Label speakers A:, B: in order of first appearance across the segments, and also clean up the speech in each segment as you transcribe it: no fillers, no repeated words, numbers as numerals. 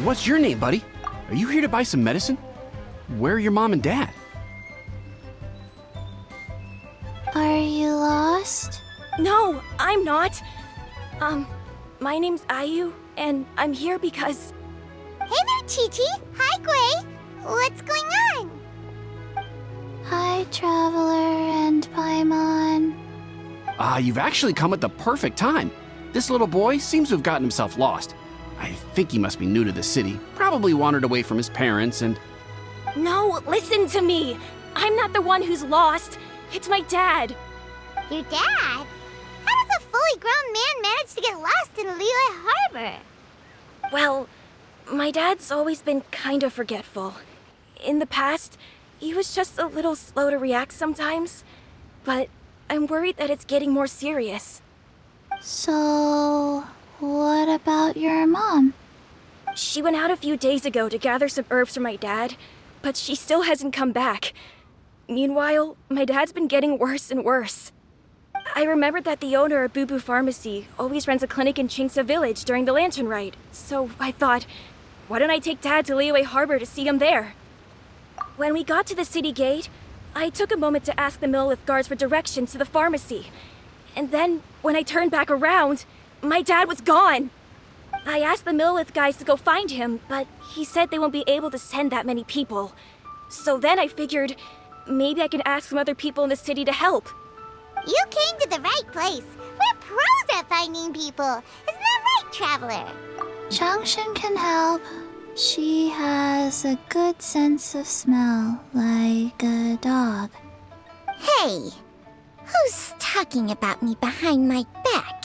A: What's your name, buddy? Are you here to buy some medicine? Where are your mom and dad?
B: Are you lost?
C: No, I'm not. My name's Ayu, and I'm here because...
D: Hey there, Chi-Chi. Hi, Gui. What's going on?
B: Hi, Traveler and Paimon.
A: You've actually come at the perfect time. This little boy seems to have gotten himself lost. I think he must be new to the city, probably wandered away from his parents and...
C: No, listen to me. I'm not the one who's lost. It's my dad.
D: Your dad? How does a fully grown man manage to get lost in Liyue Harbor?
C: Well, my dad's always been kind of forgetful. In the past, he was just a little slow to react sometimes. But I'm worried that it's getting more serious.
B: So, what about your mom?
C: She went out a few days ago to gather some herbs for my dad, but she still hasn't come back. Meanwhile, my dad's been getting worse and worse. I remembered that the owner of Boo Boo Pharmacy always runs a clinic in Chingsa Village during the Lantern Rite, so I thought, why don't I take Dad to Liyue Harbor to see him there? When we got to the city gate, I took a moment to ask the Millelith guards for directions to the pharmacy. And then, when I turned back around, my dad was gone. I asked the Millelith guys to go find him, but he said they won't be able to send that many people. So then I figured, maybe I can ask some other people in the city to help.
D: You came to the right place. We're pros at finding people. Isn't that right, Traveler?
B: Changshan can help. She has a good sense of smell, like a dog.
D: Hey, who's talking about me behind my back?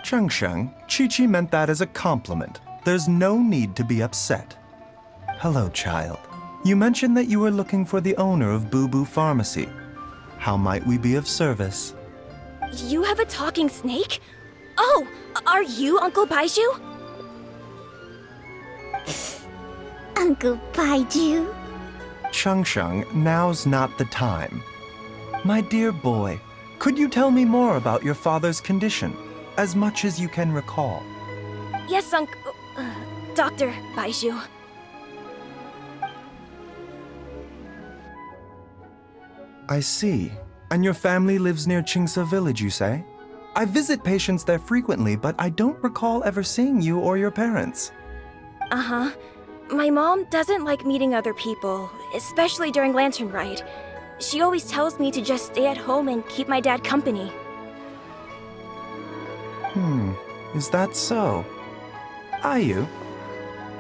E: Changshan, Chi-Chi meant that as a compliment. There's no need to be upset. Hello, child. You mentioned that you were looking for the owner of Boo Boo Pharmacy. How might we be of service?
C: You have a talking snake? Oh, are you Uncle Baiju?
D: Uncle Baiju?
E: Changshan, now's not the time. My dear boy, could you tell me more about your father's condition, as much as you can recall?
C: Yes, Dr. Baiju.
E: I see. And your family lives near Chingsa Village, you say? I visit patients there frequently, but I don't recall ever seeing you or your parents.
C: Uh-huh. My mom doesn't like meeting other people, especially during Lantern Rite. She always tells me to just stay at home and keep my dad company.
E: Is that so? Ayu,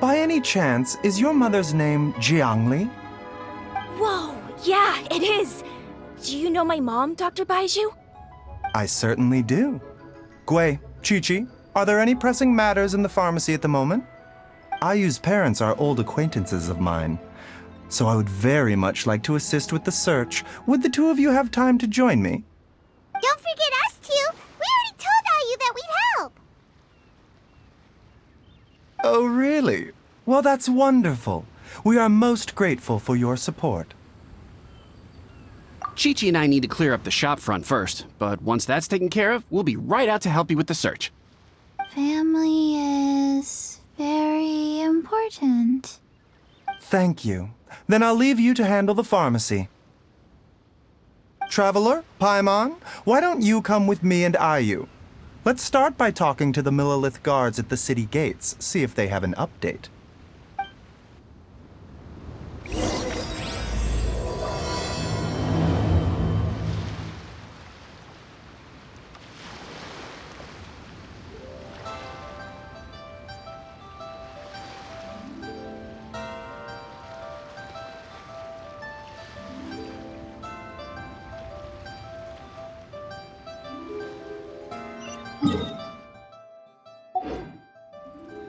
E: by any chance, is your mother's name Jiangli?
C: Whoa, yeah, it is! Do you know my mom, Dr. Baiju?
E: I certainly do. Gui, Chi-Chi, are there any pressing matters in the pharmacy at the moment? Ayu's parents are old acquaintances of mine, so I would very much like to assist with the search. Would the two of you have time to join me?
D: Don't forget us two. We already told Ayu that we'd help.
E: Oh, really? Well, that's wonderful. We are most grateful for your support.
A: Chi-Chi and I need to clear up the shop front first, but once that's taken care of, we'll be right out to help you with the search.
B: Family is very important.
E: Thank you. Then I'll leave you to handle the pharmacy. Traveler, Paimon, why don't you come with me and Ayu? Let's start by talking to the Millelith guards at the city gates, see if they have an update.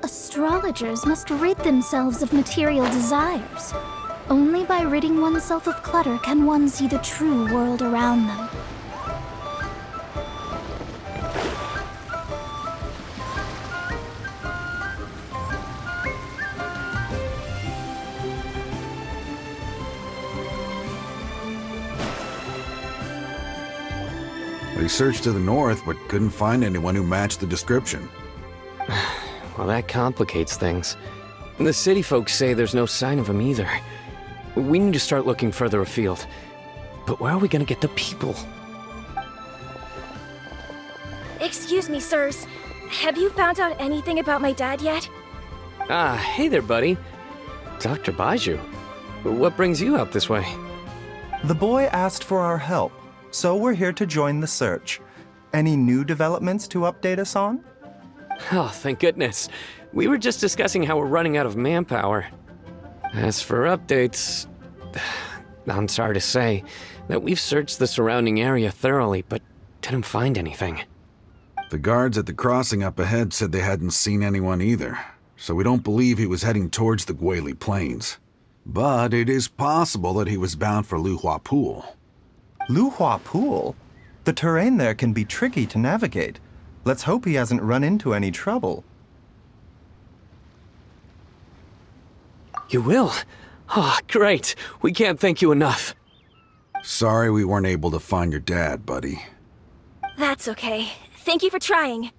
F: Astrologers must rid themselves of material desires. Only by ridding oneself of clutter can one see the true world around them.
G: We searched to the north, but couldn't find anyone who matched the description.
H: Well, that complicates things. The city folks say there's no sign of him either. We need to start looking further afield. But where are we gonna get the people?
C: Excuse me, sirs. Have you found out anything about my dad yet?
H: Ah, hey there, buddy. Dr. Baiju. What brings you out this way?
E: The boy asked for our help, so we're here to join the search. Any new developments to update us on?
H: Oh, thank goodness. We were just discussing how we're running out of manpower. As for updates, I'm sorry to say that we've searched the surrounding area thoroughly, but didn't find anything.
G: The guards at the crossing up ahead said they hadn't seen anyone either, so we don't believe he was heading towards the Guili Plains. But it is possible that he was bound for Luhua Pool.
E: Luhua Pool? The terrain there can be tricky to navigate. Let's hope he hasn't run into any trouble.
H: You will? Oh, great. We can't thank you enough.
G: Sorry we weren't able to find your dad, buddy.
C: That's okay. Thank you for trying.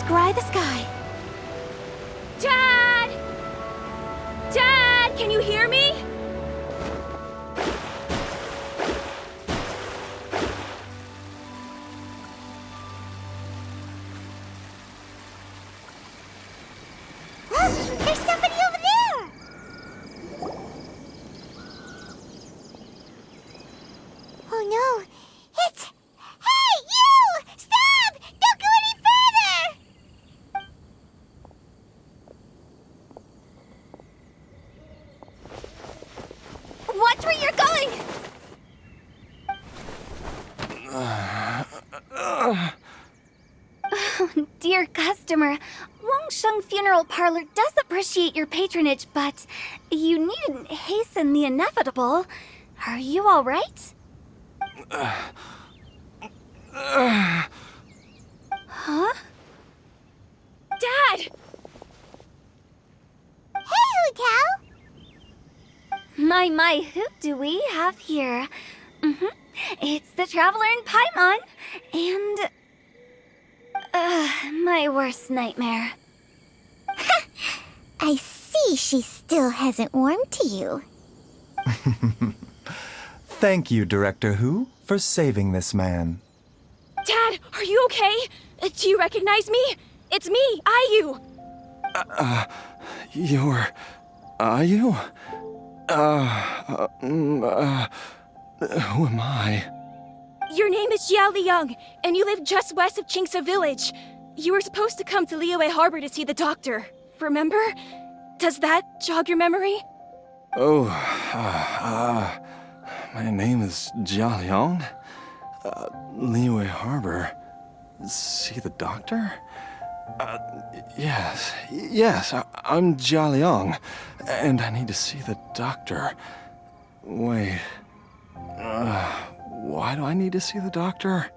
F: Scry the sky.
C: Dad! Dad, can you hear me?
D: There's somebody over there! Oh no, it's... Hey, you! Stop! Don't go any further!
F: Watch where you're going! Oh, dear customer, Wangsheng Funeral Parlor does appreciate your patronage, but you needn't hasten the inevitable. Are you all right? Huh?
C: Dad!
D: Hey, Hu Tao!
F: My, who do we have here? It's the Traveler in Paimon, and... my worst nightmare.
D: I see she still hasn't warmed to you.
E: Thank you, Director Hu, for saving this man.
C: Dad, are you okay? Do you recognize me? It's me, Ayu.
I: You're... Ayu? Who am I?
C: Your name is Jiao Liang, and you live just west of Qingse Village. You were supposed to come to Liyue Harbor to see the doctor. Remember? Does that jog your memory?
I: Oh, my name is Jia Liang. Liyue Harbor. See the doctor? Yes, I'm Jialiang, and I need to see the doctor. Wait. Why do I need to see the doctor?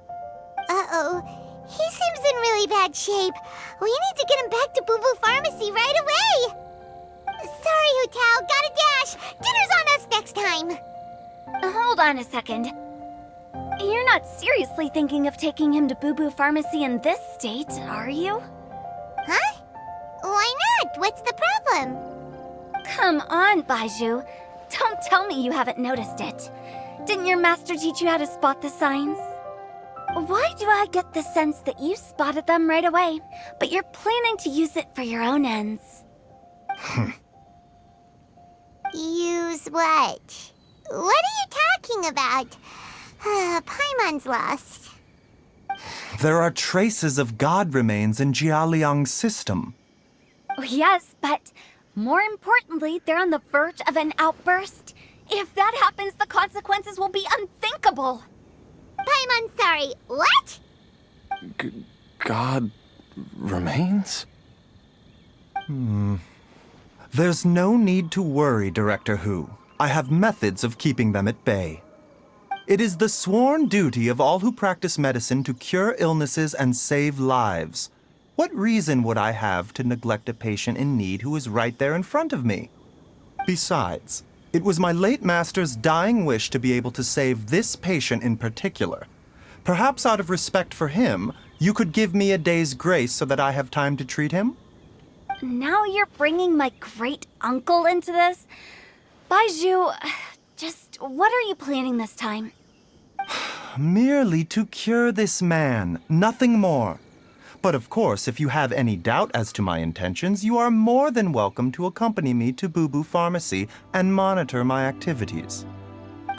D: Uh-oh. He seems in really bad shape. We need to get him back to Boo Boo Pharmacy right away. Sorry, Hu-Tao. Gotta dash. Dinner's on us next time.
F: Hold on a second. You're not seriously thinking of taking him to Boo Boo Pharmacy in this state, are you?
D: Huh? Why not? What's the problem?
F: Come on, Baizhu. Don't tell me you haven't noticed it. Didn't your master teach you how to spot the signs? Why do I get the sense that you spotted them right away, but you're planning to use it for your own ends?
D: Use what? What are you talking about? Paimon's lost.
E: There are traces of God remains in Jialiang's system.
F: Yes, but more importantly, they're on the verge of an outburst. If that happens, the consequences will be unthinkable.
D: Paimon, sorry. What?
I: God remains?
E: There's no need to worry, Director Hu. I have methods of keeping them at bay. It is the sworn duty of all who practice medicine to cure illnesses and save lives. What reason would I have to neglect a patient in need who is right there in front of me? Besides, it was my late master's dying wish to be able to save this patient in particular. Perhaps out of respect for him, you could give me a day's grace so that I have time to treat him?
F: Now you're bringing my great-uncle into this? Baizhu, just what are you planning this time?
E: Merely to cure this man, nothing more. But of course, if you have any doubt as to my intentions, you are more than welcome to accompany me to Boo Boo Pharmacy and monitor my activities.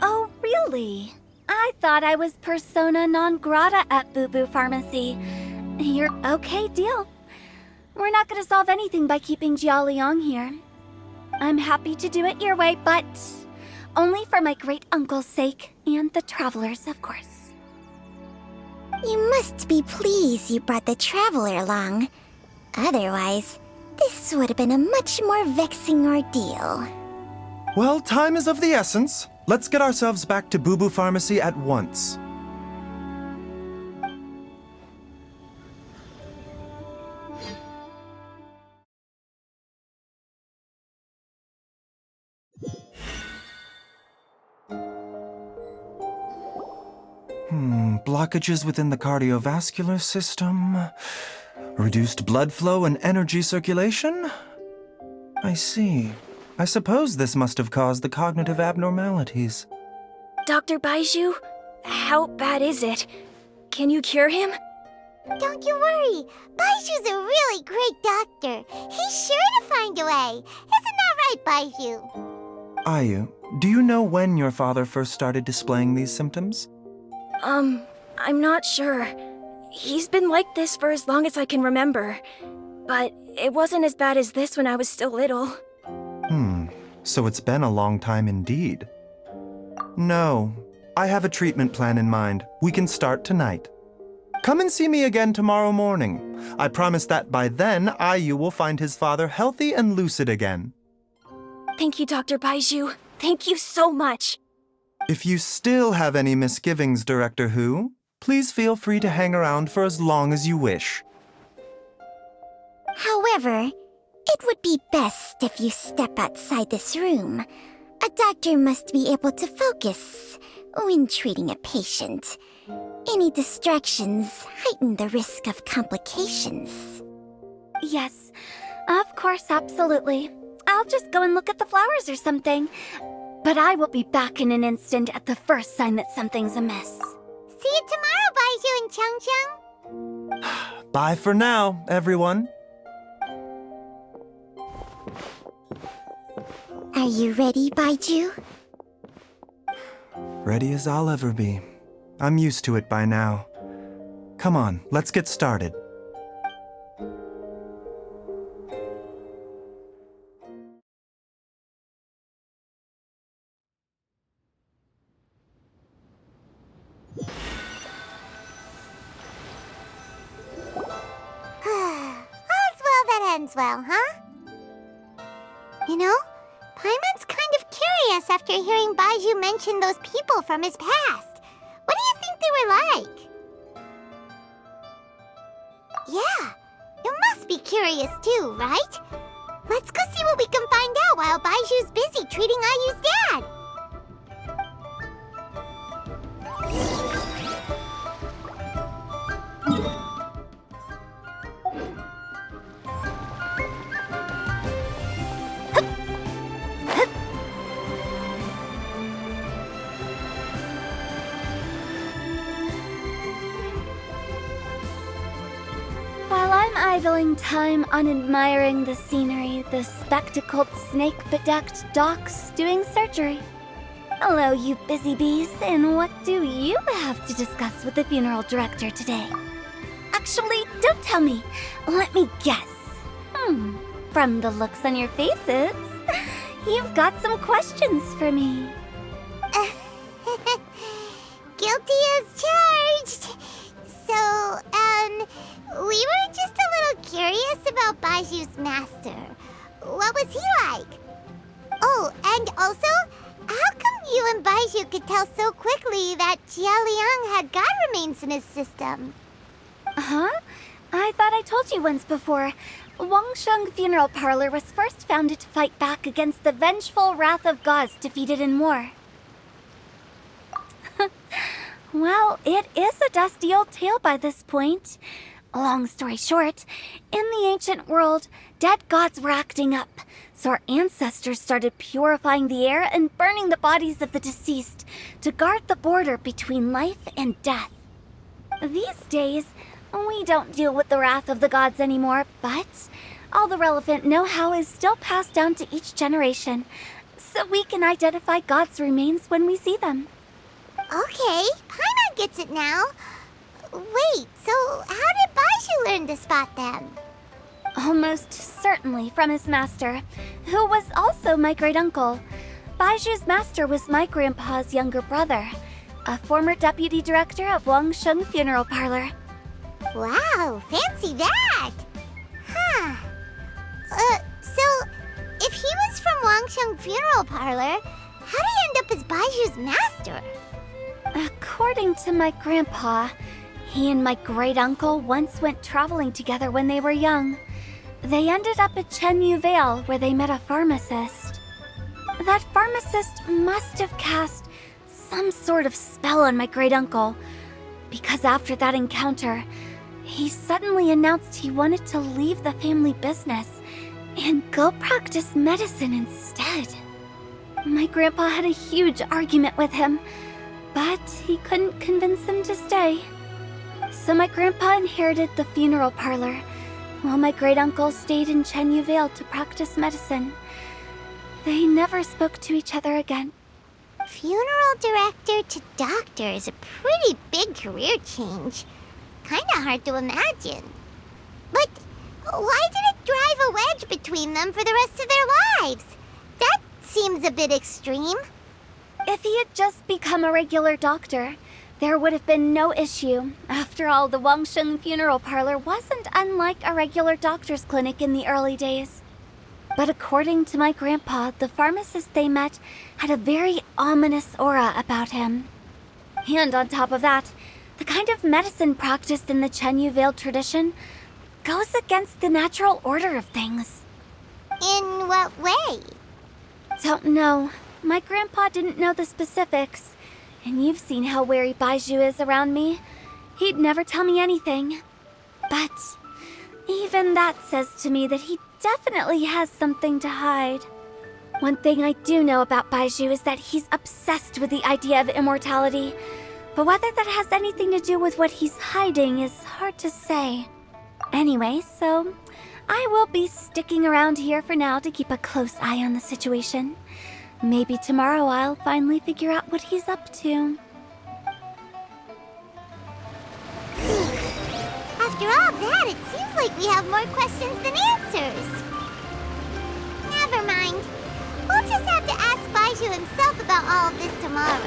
F: Oh, really? I thought I was persona non grata at Boo Boo Pharmacy. You're okay, deal. We're not gonna solve anything by keeping Jialiang here. I'm happy to do it your way, but only for my great-uncle's sake and the travelers, of course.
D: You must be pleased you brought the traveler along. Otherwise, this would have been a much more vexing ordeal.
E: Well, time is of the essence. Let's get ourselves back to Boo Boo Pharmacy at once. Blockages within the cardiovascular system, reduced blood flow and energy circulation? I see. I suppose this must have caused the cognitive abnormalities.
C: Dr. Baizhu, how bad is it? Can you cure him?
D: Don't you worry. Baiju's a really great doctor. He's sure to find a way. Isn't that right, Baiju?
E: Ayu, do you know when your father first started displaying these symptoms?
C: I'm not sure. He's been like this for as long as I can remember. But it wasn't as bad as this when I was still little.
E: So it's been a long time indeed. No, I have a treatment plan in mind. We can start tonight. Come and see me again tomorrow morning. I promise that by then, Ayu will find his father healthy and lucid again.
C: Thank you, Dr. Baizhu. Thank you so much.
E: If you still have any misgivings, Director Hu, please feel free to hang around for as long as you wish.
D: However, it would be best if you step outside this room. A doctor must be able to focus when treating a patient. Any distractions heighten the risk of complications.
F: Yes, of course, absolutely. I'll just go and look at the flowers or something. But I will be back in an instant at the first sign that something's amiss.
D: See you tomorrow, Baizhu and Changcheng.
E: Bye for now, everyone.
D: Are you ready, Baizhu?
E: Ready as I'll ever be. I'm used to it by now. Come on, let's get started.
D: ends well, huh? You know, Paimon's kind of curious after hearing Baiju mention those people from his past. What do you think they were like? Yeah, you must be curious too, right? Let's go see what we can find out while Baiju's busy treating Ayu's dad.
F: While I'm idling time on admiring the scenery, the spectacled snake-bedecked docs doing surgery. Hello, you busy bees, and what do you have to discuss with the funeral director today? Actually, don't tell me. Let me guess. From the looks on your faces, you've got some questions for me.
D: Guilty as charged. So, we were just a little curious about Baiju's master. What was he like? Oh, and also, how come you and Baiju could tell so quickly that Jia Liang had god remains in his system?
F: Huh? I thought I told you once before. Wangsheng Funeral Parlor was first founded to fight back against the vengeful wrath of gods defeated in war. Well, it is a dusty old tale by this point. Long story short, in the ancient world, dead gods were acting up, so our ancestors started purifying the air and burning the bodies of the deceased to guard the border between life and death. These days, we don't deal with the wrath of the gods anymore, but all the relevant know-how is still passed down to each generation, so we can identify gods' remains when we see them.
D: Okay, Paimon gets it now. Wait, so how did Baiju learn to spot them?
F: Almost certainly from his master, who was also my great-uncle. Baiju's master was my grandpa's younger brother, a former deputy director of Wangsheng Funeral Parlor.
D: Wow, fancy that! Huh. So, if he was from Wangsheng Funeral Parlor, how did he end up as Baiju's master?
F: According to my grandpa, he and my great-uncle once went traveling together when they were young. They ended up at Chenyu Vale, where they met a pharmacist. That pharmacist must have cast some sort of spell on my great-uncle, because after that encounter, he suddenly announced he wanted to leave the family business and go practice medicine instead. My grandpa had a huge argument with him, but he couldn't convince him to stay. So my grandpa inherited the funeral parlor, while my great-uncle stayed in Chenyu Vale to practice medicine. They never spoke to each other again.
D: Funeral director to doctor is a pretty big career change. Kinda hard to imagine. But why did it drive a wedge between them for the rest of their lives? That seems a bit extreme.
F: If he had just become a regular doctor, there would have been no issue. After all, the Wangsheng Funeral Parlor wasn't unlike a regular doctor's clinic in the early days. But according to my grandpa, the pharmacist they met had a very ominous aura about him. And on top of that, the kind of medicine practiced in the Chenyu Vale tradition goes against the natural order of things.
D: In what way?
F: Don't know. My grandpa didn't know the specifics. And you've seen how wary Baiju is around me. He'd never tell me anything. But even that says to me that he definitely has something to hide. One thing I do know about Baiju is that he's obsessed with the idea of immortality. But whether that has anything to do with what he's hiding is hard to say. Anyway, so I will be sticking around here for now to keep a close eye on the situation. Maybe tomorrow I'll finally figure out what he's up to.
D: After all that, it seems like we have more questions than answers. Never mind. We'll just have to ask Baiju himself about all of this tomorrow.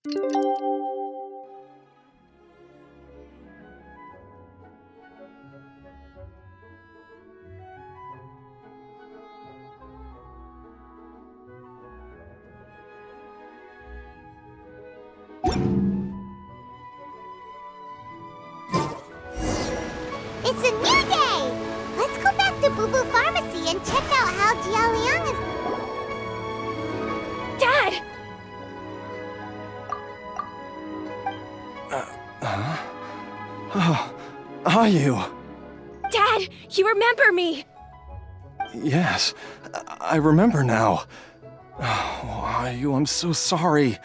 D: It's a new day! Let's go back to Boo Boo Pharmacy and check out how Jialiang is...
C: Dad!
I: Are you?
C: Dad, you remember me!
I: Yes, I remember now. Oh, are you? I'm so sorry.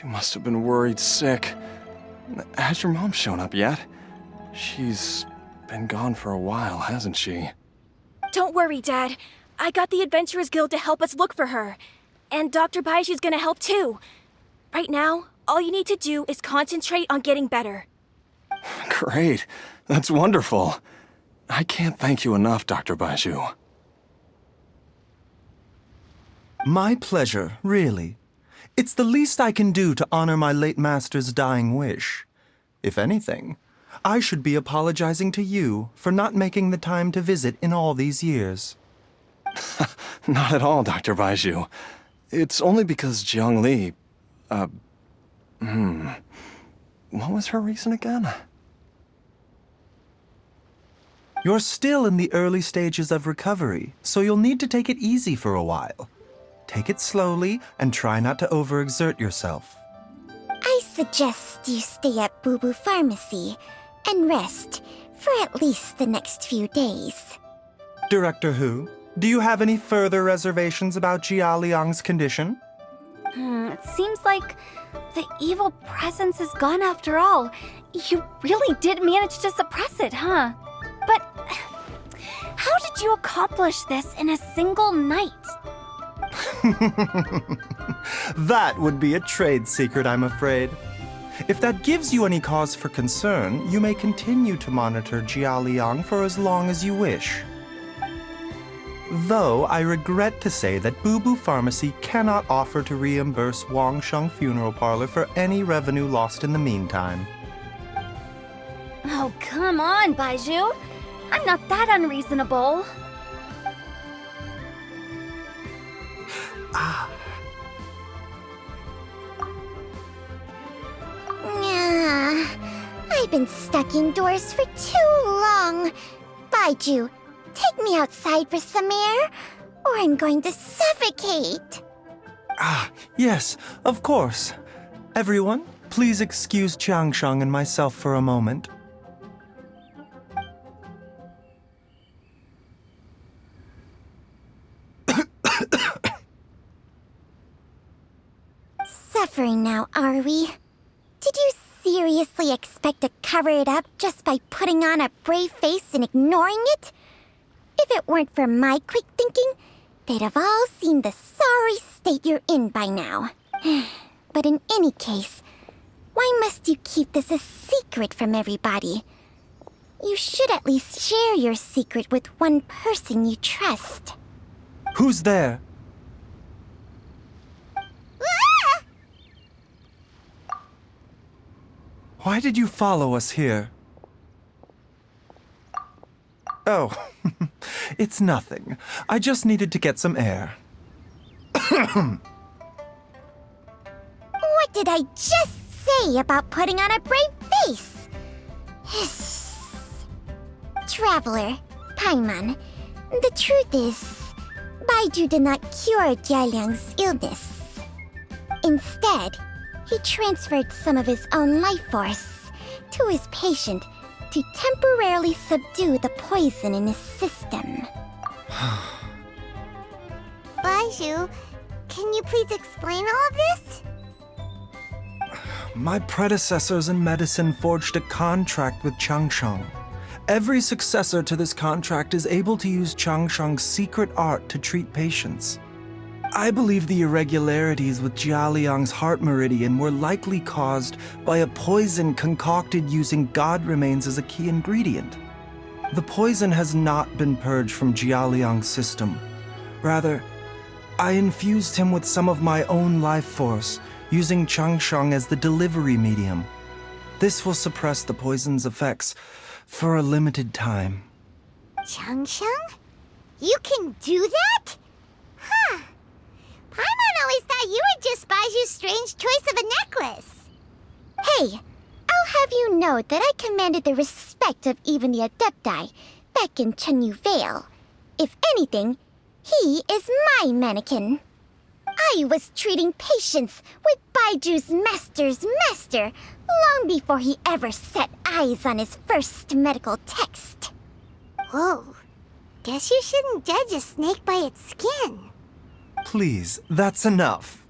I: You must have been worried sick. Has your mom shown up yet? She's been gone for a while, hasn't she?
C: Don't worry, Dad. I got the Adventurers Guild to help us look for her. And Dr. Baishu's gonna help too. Right now, all you need to do is concentrate on getting better.
I: Great. That's wonderful. I can't thank you enough, Dr. Baishu.
E: My pleasure, really. It's the least I can do to honor my late master's dying wish. If anything, I should be apologizing to you for not making the time to visit in all these years.
I: Not at all, Dr. Baishu. It's only because Jiang Li... What was her reason again?
E: You're still in the early stages of recovery, so you'll need to take it easy for a while. Take it slowly and try not to overexert yourself.
D: I suggest you stay at Boo Boo Pharmacy and rest for at least the next few days.
E: Director Hu, do you have any further reservations about Jia Liang's condition?
F: It seems like the evil presence is gone after all. You really did manage to suppress it, huh? But how did you accomplish this in a single night?
E: That would be a trade secret, I'm afraid. If that gives you any cause for concern, you may continue to monitor Jia Liang for as long as you wish. Though I regret to say that Boo Boo Pharmacy cannot offer to reimburse Wang Sheng Funeral Parlor for any revenue lost in the meantime.
F: Oh, come on, Baizhu. I'm not that unreasonable.
D: I've been stuck indoors for too long. Baiju, take me outside for some air, or I'm going to suffocate.
E: Yes, of course. Everyone, please excuse Changsheng and myself for a moment.
D: Suffering now, are we? Did you seriously expect to cover it up just by putting on a brave face and ignoring it? If it weren't for my quick thinking, they'd have all seen the sorry state you're in by now. But in any case, why must you keep this a secret from everybody? You should at least share your secret with one person you trust.
E: Who's there? Why did you follow us here? Oh, it's nothing. I just needed to get some air.
D: What did I just say about putting on a brave face? Traveler, Paimon, the truth is, Baiju did not cure Jialiang's illness. Instead, he transferred some of his own life force to his patient to temporarily subdue the poison in his system. Baiju, can you please explain all of this?
E: My predecessors in medicine forged a contract with Changsheng. Every successor to this contract is able to use Changsheng's secret art to treat patients. I believe the irregularities with Jia Liang's heart meridian were likely caused by a poison concocted using god remains as a key ingredient. The poison has not been purged from Jia Liang's system. Rather, I infused him with some of my own life force, using Changsheng as the delivery medium. This will suppress the poison's effects for a limited time.
D: Changsheng? You can do that? Huh. Paimon always thought you were just Baiju's strange choice of a necklace. Hey, I'll have you know that I commanded the respect of even the Adepti back in Chenyu Vale. If anything, he is my mannequin. I was treating patients with Baiju's master's master long before he ever set eyes on his first medical text. Whoa. Guess you shouldn't judge a snake by its skin.
E: Please, that's enough.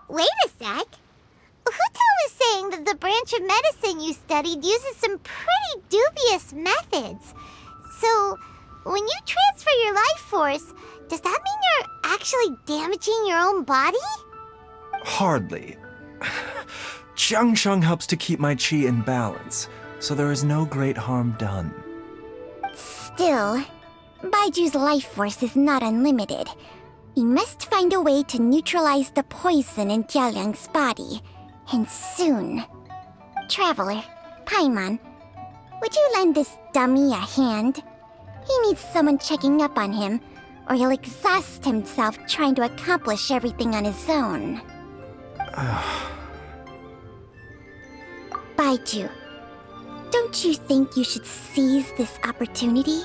D: Wait a sec. Huto was saying that the branch of medicine you studied uses some pretty dubious methods. So, when you transfer your life force, does that mean you're actually damaging your own body?
E: Hardly. Changsheng helps to keep my chi in balance, so there is no great harm done.
D: Still, Baiju's life force is not unlimited. We must find a way to neutralize the poison in Jialiang's body, and soon. Traveler, Paimon, would you lend this dummy a hand? He needs someone checking up on him, or he'll exhaust himself trying to accomplish everything on his own. Baiju, don't you think you should seize this opportunity?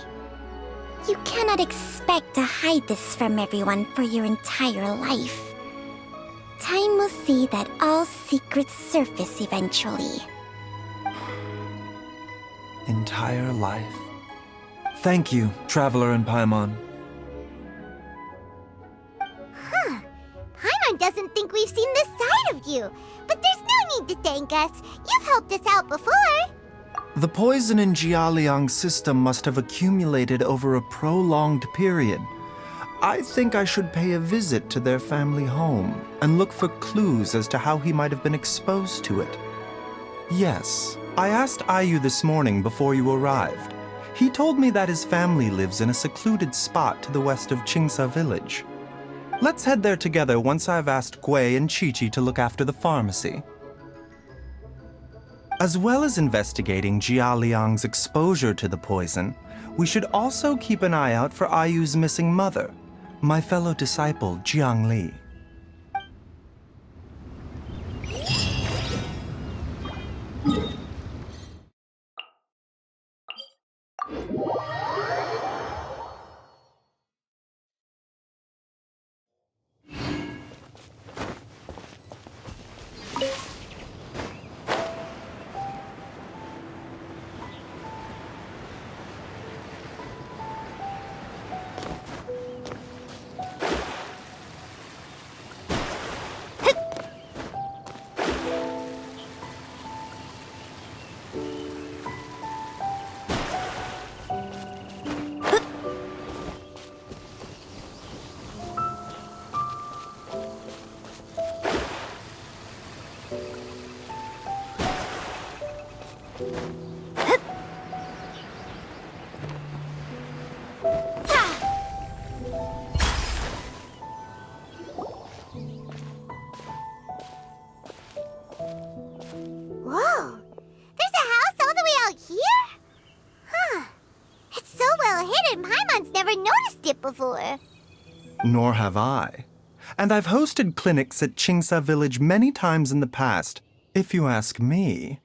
D: You cannot expect to hide this from everyone for your entire life. Time will see that all secrets surface eventually.
E: Entire life. Thank you, Traveler and Paimon.
D: Huh. Paimon doesn't think we've seen this side of you. But there's no need to thank us. You've helped us out before.
E: The poison in Jialiang's system must have accumulated over a prolonged period. I think I should pay a visit to their family home and look for clues as to how he might have been exposed to it. Yes, I asked Ayu this morning before you arrived. He told me that his family lives in a secluded spot to the west of Qingsa village. Let's head there together once I've asked Gui and Chi-Chi to look after the pharmacy. As well as investigating Jia Liang's exposure to the poison, we should also keep an eye out for Ayu's missing mother, my fellow disciple Jiang Li.
D: Whoa! There's a house all the way out here? Huh. It's so well hidden, Paimon's never noticed it before.
E: Nor have I. And I've hosted clinics at Qingsa village many times in the past. If you ask me,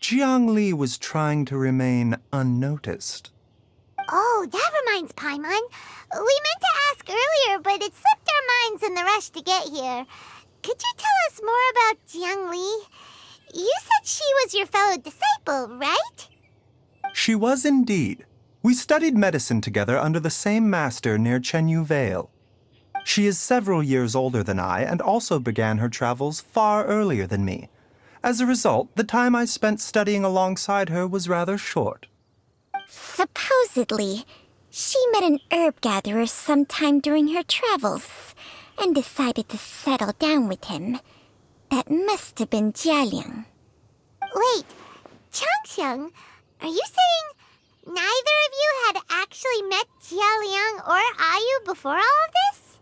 E: Jiang Li was trying to remain unnoticed.
D: Oh, that reminds Paimon. We meant to ask earlier, but it slipped our minds in the rush to get here. Could you tell us more about Jiang Li? You said she was your fellow disciple, right?
E: She was indeed. We studied medicine together under the same master near Chenyu Vale. She is several years older than I and also began her travels far earlier than me. As a result, the time I spent studying alongside her was rather short.
D: Supposedly, she met an herb gatherer sometime during her travels and decided to settle down with him. That must have been Jialiang. Wait, Changsheng, are you saying neither of you had actually met Jialiang or Ayu before all of this?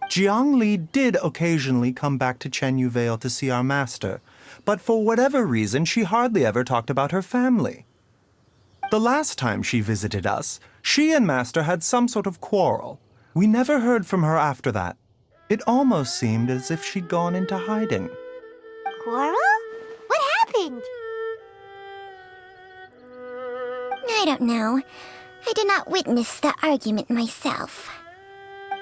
E: Jiang Li did occasionally come back to Chenyu Vale to see our master, but for whatever reason, she hardly ever talked about her family. The last time she visited us, she and master had some sort of quarrel. We never heard from her after that. It almost seemed as if she'd gone into hiding.
D: Quarrel? What happened? I don't know. I did not witness the argument myself.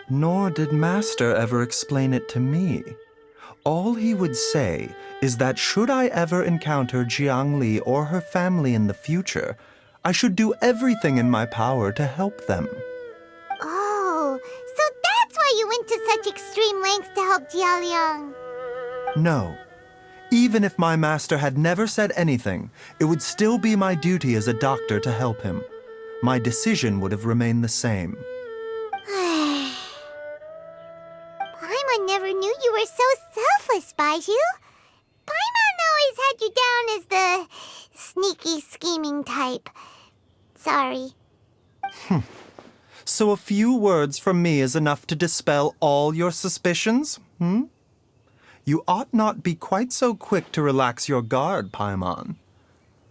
E: Nor did master ever explain it to me. All he would say is that should I ever encounter Jiang Li or her family in the future, I should do everything in my power to help them.
D: Oh, so that's why you went to such extreme lengths to help Jialiang.
E: No. Even if my master had never said anything, it would still be my duty as a doctor to help him. My decision would have remained the same.
D: Paimon never knew you were so selfless, Baiju. Paimon always had you down as the sneaky, scheming type. Sorry.
E: So a few words from me is enough to dispel all your suspicions, You ought not be quite so quick to relax your guard, Paimon.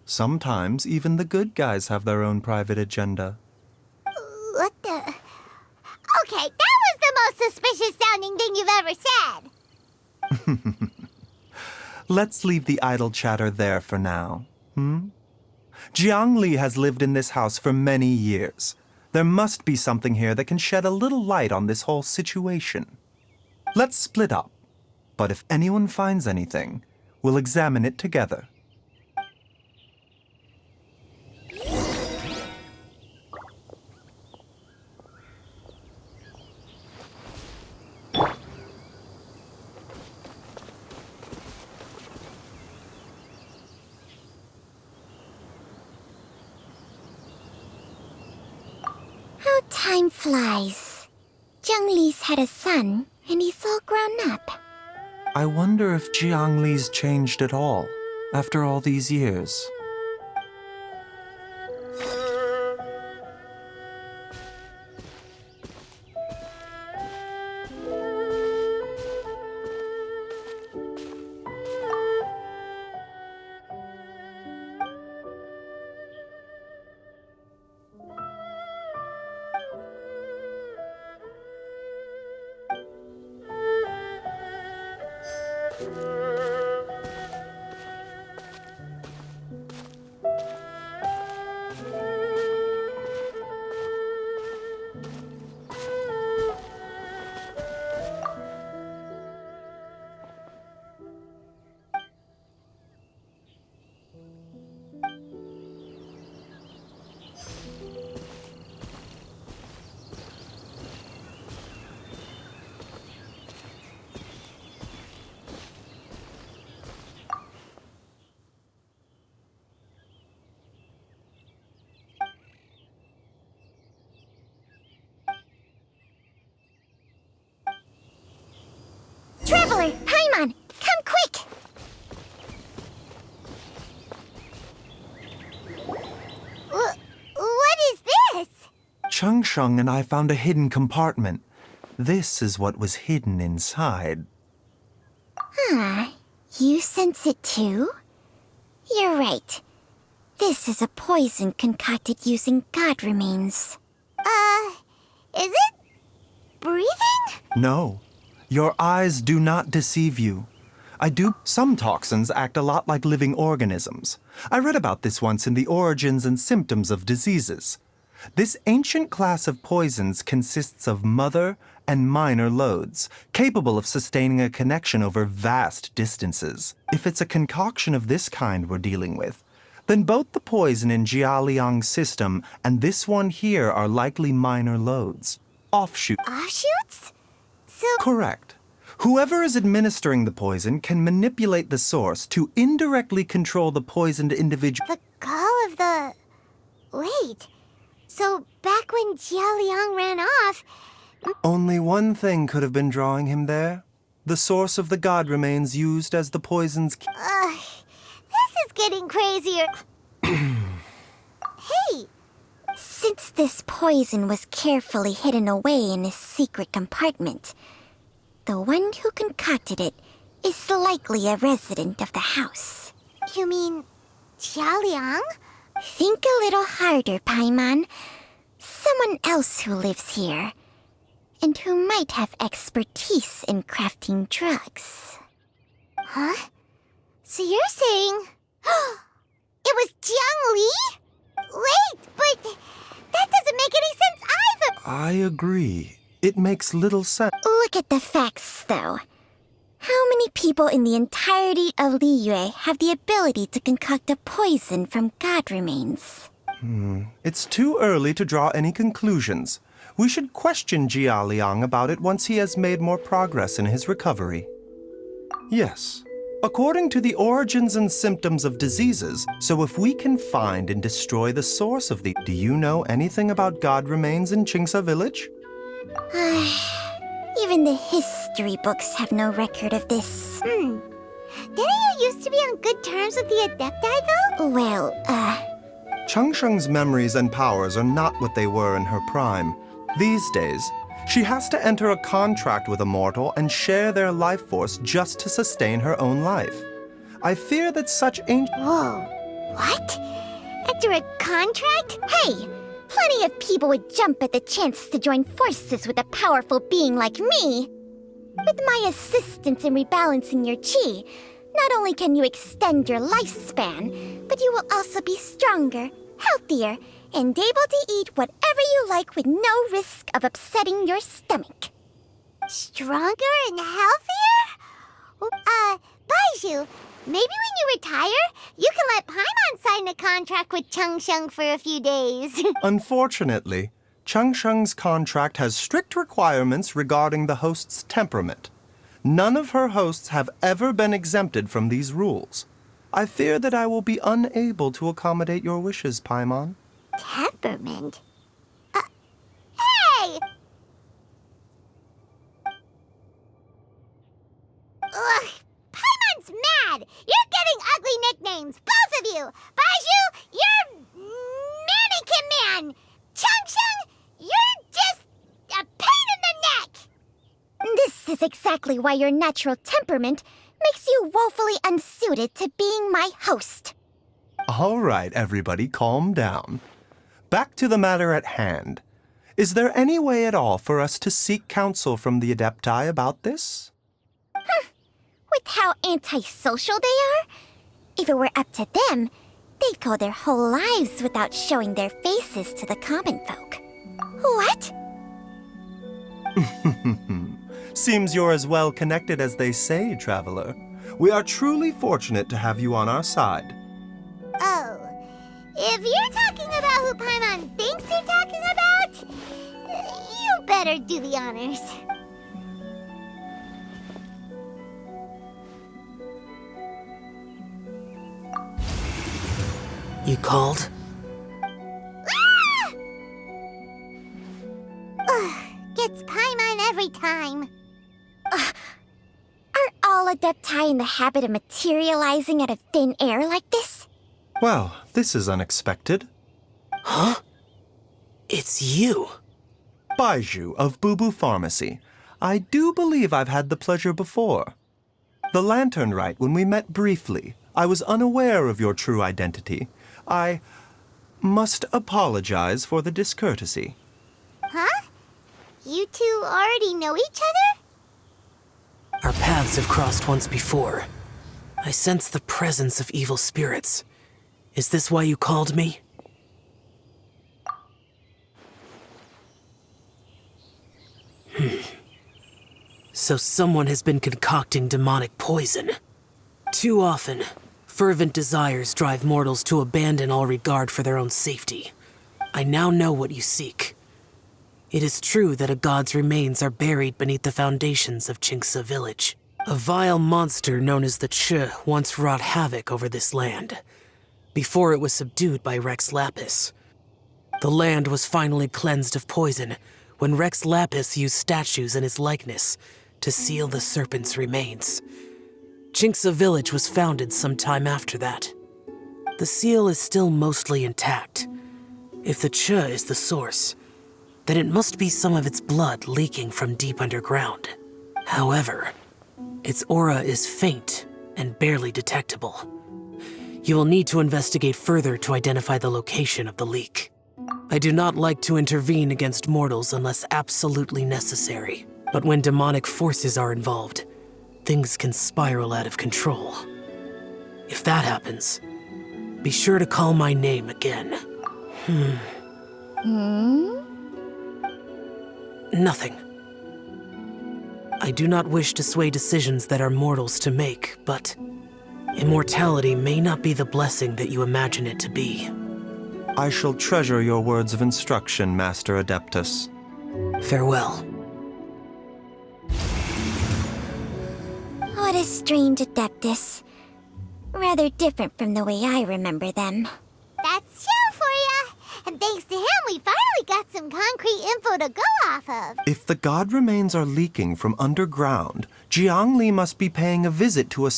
E: Sometimes even the good guys have their own private agenda.
D: What the... Okay, that was the most suspicious-sounding thing you've ever said.
E: Let's leave the idle chatter there for now, Jiang Li has lived in this house for many years. There must be something here that can shed a little light on this whole situation. Let's split up. But if anyone finds anything, we'll examine it together.
D: How time flies. Jiang Li's had a son, and he's all grown up.
E: I wonder if Jiang Li's changed at all, after all these years.
D: Traveler, Paimon, come quick! What is this?
E: Chung Sheng and I found a hidden compartment. This is what was hidden inside.
D: You sense it too? You're right. This is a poison concocted using god remains. Is it breathing?
E: No, your eyes do not deceive you. Some toxins act a lot like living organisms. I read about this once in The Origins and Symptoms of Diseases. This ancient class of poisons consists of mother and minor loads, capable of sustaining a connection over vast distances. If it's a concoction of this kind we're dealing with, then both the poison in Jialiang's system and this one here are likely minor loads. Offshoots.
D: Offshoots? So...
E: Correct. Whoever is administering the poison can manipulate the source to indirectly control the poisoned individual.
D: The call of the... Wait. So back when Jialiang ran off...
E: Only one thing could have been drawing him there. The source of the god remains used as the poison's...
D: This is getting crazier. Hey! Since this poison was carefully hidden away in his secret compartment, the one who concocted it is likely a resident of the house.
J: You mean Jialiang?
D: Think a little harder, Paimon. Someone else who lives here, and who might have expertise in crafting drugs.
J: Huh? So you're saying... it was Jiang Li? Wait, but that doesn't make any sense either!
E: I agree. It makes little sense.
D: Look at the facts, though. How many people in the entirety of Liyue have the ability to concoct a poison from god remains?
E: It's too early to draw any conclusions. We should question Jia Liang about it once he has made more progress in his recovery. Yes. According to the origins and symptoms of diseases, so if we can find and destroy the source of the... Do you know anything about god remains in Qingsa village?
D: Even the history books have no record of this.
J: Didn't you used to be on good terms with the Adepti, though?
D: Well,
E: Changsheng's memories and powers are not what they were in her prime. These days, she has to enter a contract with a mortal and share their life force just to sustain her own life. I fear that such ancient...
J: Whoa. What? After a contract?
D: Hey! Plenty of people would jump at the chance to join forces with a powerful being like me. With my assistance in rebalancing your chi, not only can you extend your lifespan, but you will also be stronger, healthier, and able to eat whatever you like with no risk of upsetting your stomach.
J: Stronger and healthier? Baizhu, maybe when you retire, you can let Paimon sign a contract with Changsheng for a few days.
E: Unfortunately, Changsheng's contract has strict requirements regarding the host's temperament. None of her hosts have ever been exempted from these rules. I fear that I will be unable to accommodate your wishes, Paimon.
J: Temperament? Hey! Ugh, Paimon's mad! You're getting ugly nicknames, both of you! Baizhu, you're Mannequin Man! Changsheng, you're just a pain in the neck!
D: This is exactly why your natural temperament makes you woefully unsuited to being my host.
E: All right, everybody, calm down. Back to the matter at hand. Is there any way at all for us to seek counsel from the Adepti about this?
D: With how antisocial they are? If it were up to them, they'd go their whole lives without showing their faces to the common folk. What?
E: Seems you're as well connected as they say, traveler. We are truly fortunate to have you on our side.
J: Oh, if you're talking about who Paimon thinks you're talking about, you better do the honors.
K: You called?
J: Ah! Ugh, gets Paimon every time.
D: Aren't all Adepti in the habit of materializing out of thin air like this?
E: Well, this is unexpected.
K: Huh? It's you.
E: Baizhu of Bubu Pharmacy. I do believe I've had the pleasure before. The Lantern Rite, when we met briefly, I was unaware of your true identity. I must apologize for the discourtesy.
J: Huh? You two already know each other?
K: Our paths have crossed once before. I sense the presence of evil spirits. Is this why you called me? So someone has been concocting demonic poison. Too often, fervent desires drive mortals to abandon all regard for their own safety. I now know what you seek. It is true that a god's remains are buried beneath the foundations of Qingsa village. A vile monster known as the Che once wrought havoc over this land, before it was subdued by Rex Lapis. The land was finally cleansed of poison when Rex Lapis used statues in his likeness to seal the serpent's remains. Qingsa village was founded some time after that. The seal is still mostly intact. If the Che is the source, then it must be some of its blood leaking from deep underground. However, its aura is faint and barely detectable. You will need to investigate further to identify the location of the leak. I do not like to intervene against mortals unless absolutely necessary, but when demonic forces are involved, things can spiral out of control. If that happens, be sure to call my name again. Nothing. I do not wish to sway decisions that are mortals to make, but immortality may not be the blessing that you imagine it to be.
E: I shall treasure your words of instruction, Master Adeptus.
K: Farewell.
D: What a strange Adeptus. Rather different from the way I remember them.
J: That's Shell for ya! And thanks to him, we finally got some concrete info to go off of.
E: If the god remains are leaking from underground, Jiangli must be paying a visit to a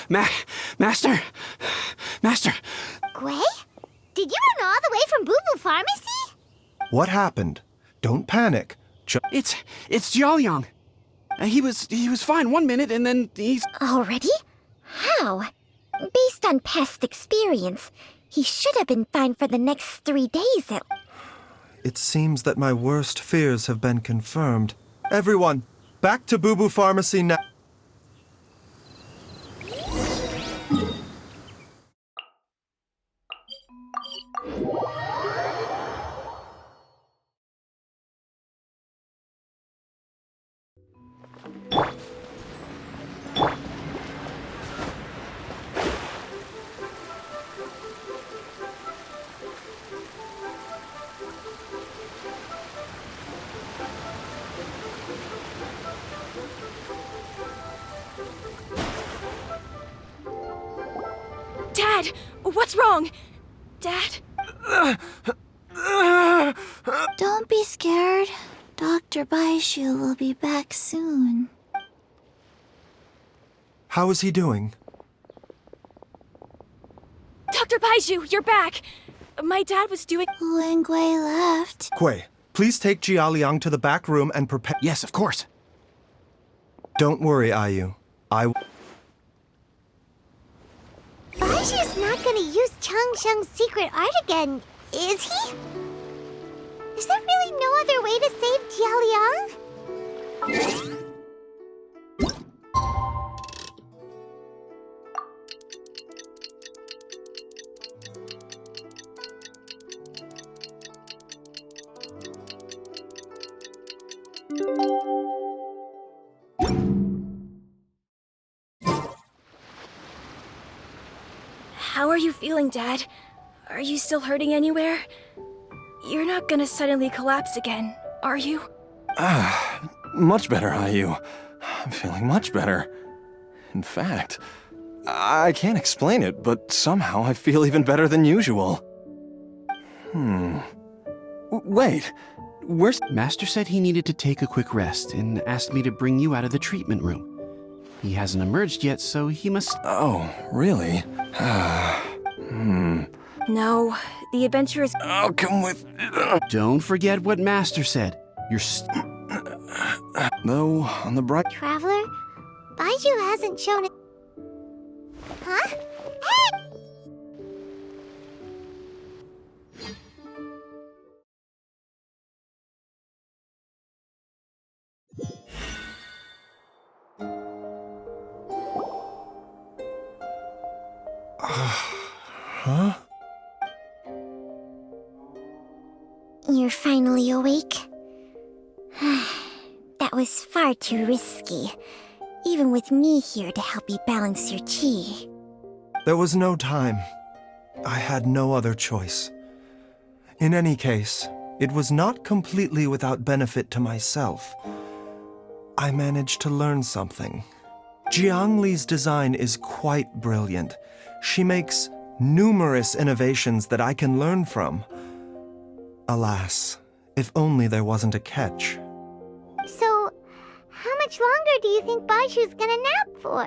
A: Master! Master!
J: Gwei? Did you run all the way from Boo Boo Pharmacy?
E: What happened? Don't panic.
A: It's Jiaoliang. He was fine 1 minute and then he's...
D: Already? How? Based on past experience, he should have been fine for the next 3 days at...
E: It seems that my worst fears have been confirmed. Everyone, back to Boo Boo Pharmacy now.
C: Dad! What's wrong? Dad?
B: Don't be scared. Dr. Baishu will be back soon.
E: How is he doing?
C: Dr. Baiju, you're back! My dad was doing...
B: When Gwei left,
E: Gwei, please take Jiaoliang to the back room and prepare...
A: Yes, of course.
E: Don't worry, Ayu.
J: Baiju's not gonna use Changsheng's secret art again, is he? Is there really no other way to save Jiaoliang?
C: How are you feeling, Dad? Are you still hurting anywhere? You're not gonna suddenly collapse again, are you?
I: Much better, Ayu. I'm feeling much better. In fact, I can't explain it, but somehow I feel even better than usual. Wait, where's...
A: Master said he needed to take a quick rest and asked me to bring you out of the treatment room. He hasn't emerged yet, so he must...
I: Oh, really?
C: No, the adventure is...
I: I'll come with...
A: Don't forget what Master said. You're
I: Though, on the bright...
J: Traveler? Baiju hasn't shown it. Huh? Hey!
E: Huh?
D: You're finally awake? That was far too risky, even with me here to help you balance your chi.
E: There was no time. I had no other choice. In any case, it was not completely without benefit to myself. I managed to learn something. Jiangli's design is quite brilliant. She makes numerous innovations that I can learn from. Alas, if only there wasn't a catch.
J: So, how much longer do you think Baiju's gonna nap for?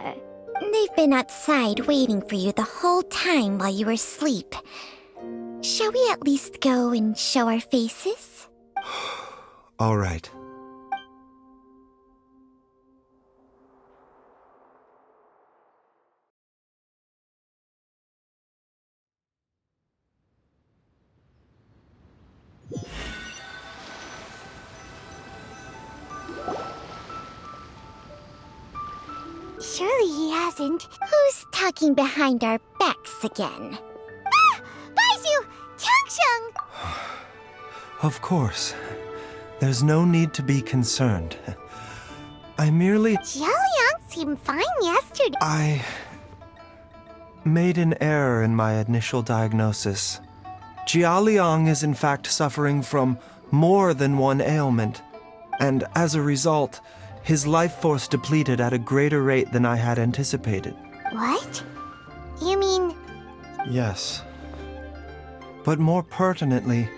D: They've been outside waiting for you the whole time while you were asleep. Shall we at least go and show our faces?
E: All right.
J: doesn't.
D: Who's talking behind our backs again?
J: Ah! Baizhu! Changsheng!
E: Of course. There's no need to be concerned. I merely...
J: Jialiang seemed fine yesterday.
E: I made an error in my initial diagnosis. Jialiang is in fact suffering from more than one ailment, and as a result, his life force depleted at a greater rate than I had anticipated.
J: What? You mean...
E: Yes. But more pertinently,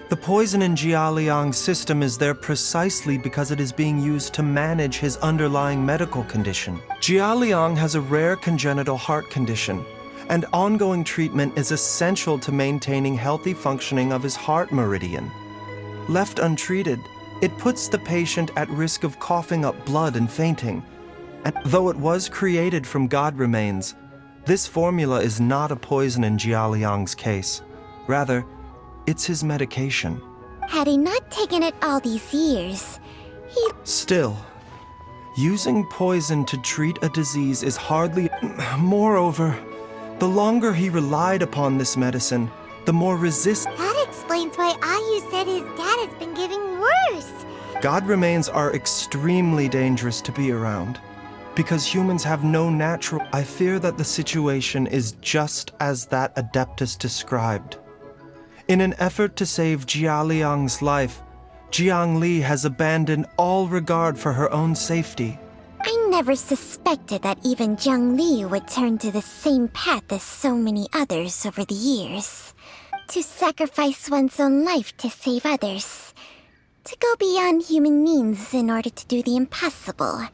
E: the poison in Jialiang's system is there precisely because it is being used to manage his underlying medical condition. Jialiang has a rare congenital heart condition, and ongoing treatment is essential to maintaining healthy functioning of his heart meridian. Left untreated, it puts the patient at risk of coughing up blood and fainting. And though it was created from god remains, this formula is not a poison in Jialiang's case. Rather, it's his medication.
D: Had he not taken it all these years, he...
E: Still, using poison to treat a disease is hardly... Moreover, the longer he relied upon this medicine, the more
J: That explains why Ayu said his dad has been getting worse.
E: God remains are extremely dangerous to be around. Because humans have no natural... I fear that the situation is just as that Adeptus described. In an effort to save Jialiang's life, Jiang Li has abandoned all regard for her own safety.
D: I never suspected that even Jiang Li would turn to the same path as so many others over the years. To sacrifice one's own life to save others. To go beyond human means in order to do the impossible.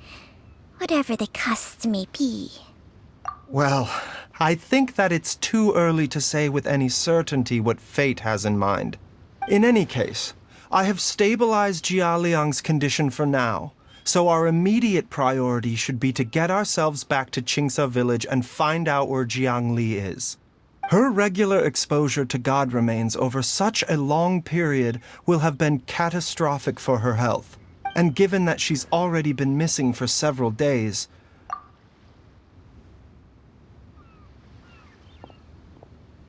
D: Whatever the cost may be.
E: Well, I think that it's too early to say with any certainty what fate has in mind. In any case, I have stabilized Jialiang's condition for now, so our immediate priority should be to get ourselves back to Qingsa village and find out where Jiang Li is. Her regular exposure to god remains over such a long period will have been catastrophic for her health, and given that she's already been missing for several days,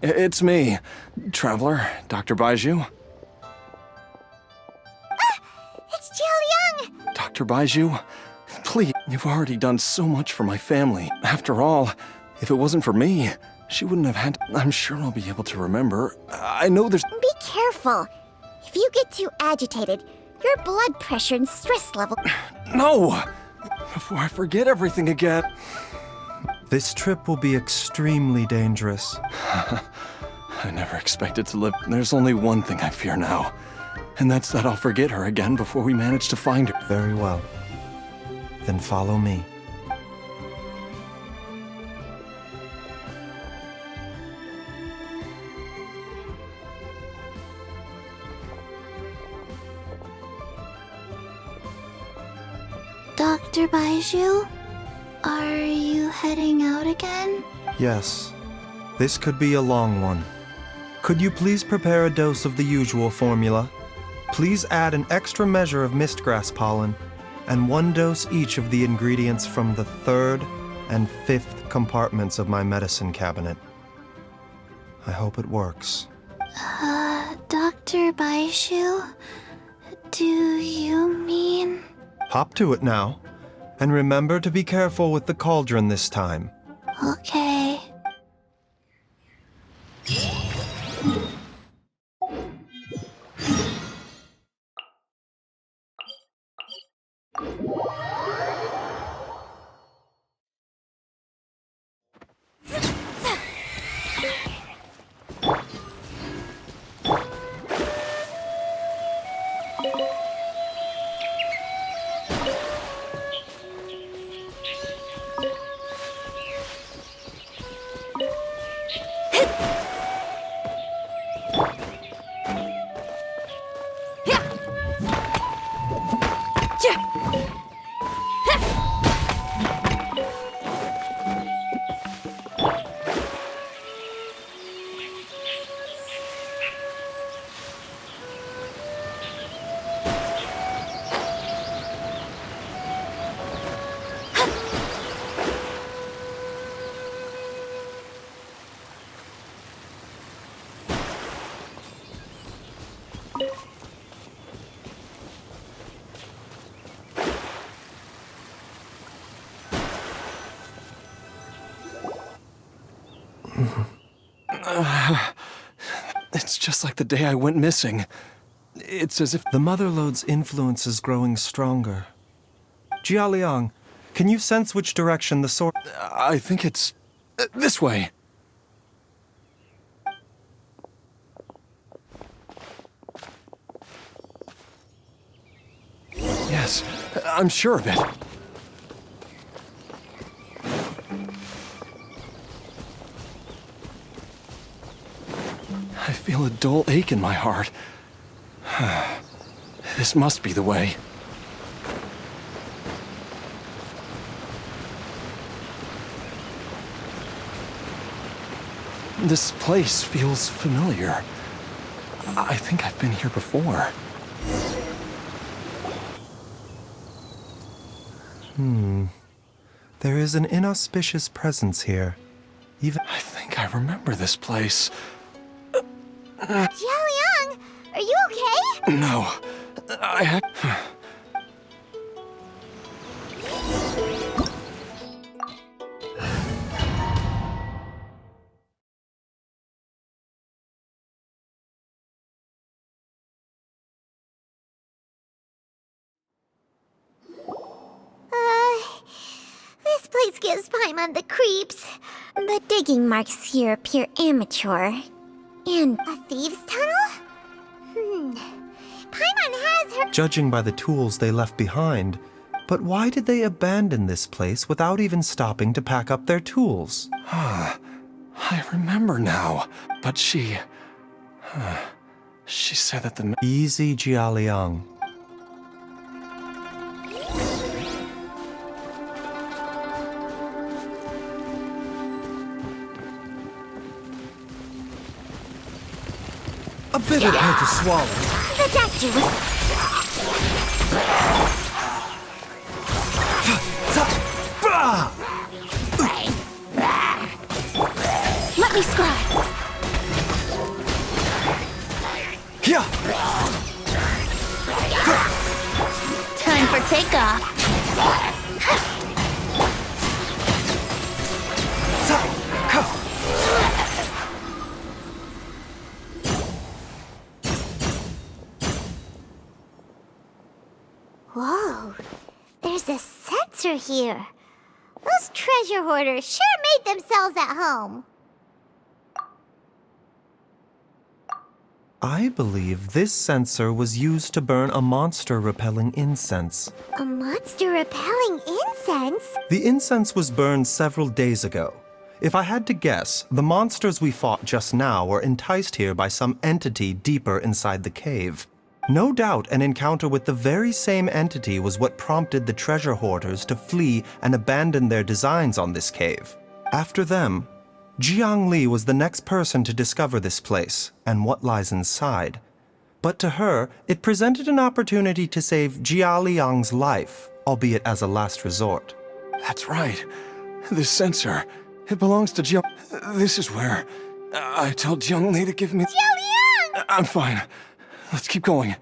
I: It's me, Traveler, Dr. Baizhu.
J: It's Jialiang!
I: Dr. Baizhu, please, you've already done so much for my family. After all, if it wasn't for me, she wouldn't have had... I'm sure I'll be able to remember. I know there's...
D: Be careful. If you get too agitated, your blood pressure and stress level...
I: No! Before I forget everything again.
E: this trip will be extremely dangerous.
I: I never expected to live. There's only one thing I fear now, and that's that I'll forget her again before we manage to find her.
E: Very well. Then follow me.
B: Dr. Baizhu, are you heading out again?
E: Yes. This could be a long one. Could you please prepare a dose of the usual formula? Please add an extra measure of mistgrass pollen, and 1 dose each of the ingredients from the 3rd and 5th compartments of my medicine cabinet. I hope it works.
B: Dr. Baizhu, do you mean...
E: Hop to it now, and remember to be careful with the cauldron this time.
B: Okay.
I: It's just like the day I went missing. It's as if
E: The Mother Lode's influence is growing stronger. Jialiang, can you sense which direction the sword...
I: I think it's this way. Yes, I'm sure of it. I feel a dull ache in my heart. This must be the way. This place feels familiar. I think I've been here before.
E: There is an inauspicious presence here. Even...
I: I think I remember this place.
J: Jialiang, are you okay?
I: No, I have...
J: This place gives Paimon the creeps.
D: The digging marks here appear amateur. And
J: A thieves' tunnel? Paimon has her...
E: Judging by the tools they left behind, but why did they abandon this place without even stopping to pack up their tools?
I: I remember now. But she said that the...
E: Easy, Jialiang. A bitter pill to swallow.
D: the doctor was...
F: Let me scribe.
E: Yeah.
F: Time for takeoff.
J: Whoa, there's a sensor here. Those treasure hoarders sure made themselves at home.
E: I believe this sensor was used to burn a monster-repelling incense.
J: A monster repelling incense?
E: The incense was burned several days ago. If I had to guess, the monsters we fought just now were enticed here by some entity deeper inside the cave. No doubt an encounter with the very same entity was what prompted the treasure hoarders to flee and abandon their designs on this cave. After them, Jiang Li was the next person to discover this place and what lies inside. But to her, it presented an opportunity to save Jia Liang's life, albeit as a last resort.
I: That's right. This sensor, it belongs to Jiang... This is where I told Jiang Li to give me...
J: Jialiang!
I: I'm fine. Let's keep going.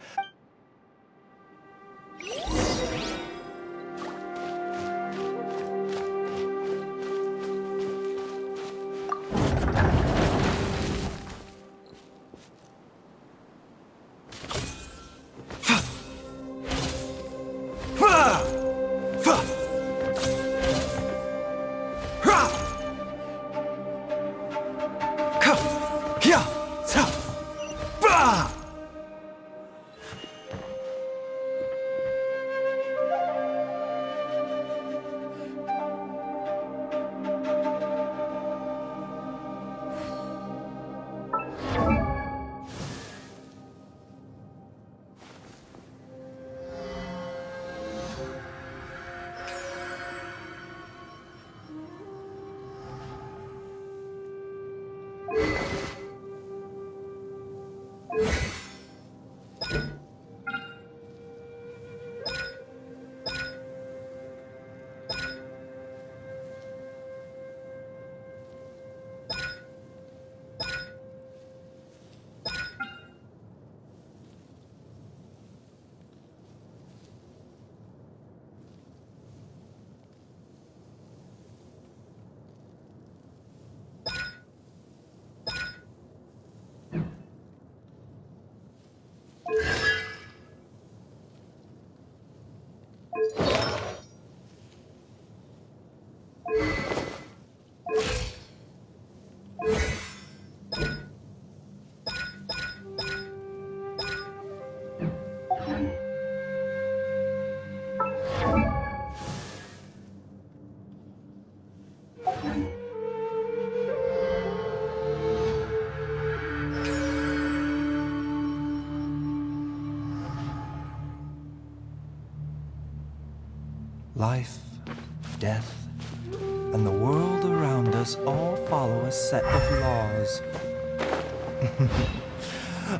E: Life, death, and the world around us all follow a set of laws.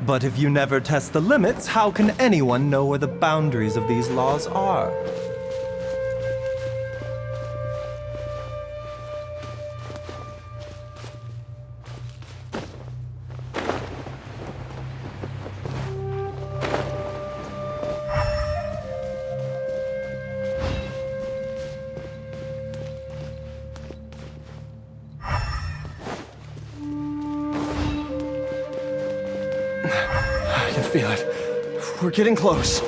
E: But if you never test the limits, how can anyone know where the boundaries of these laws are?
I: I can feel it. We're getting close.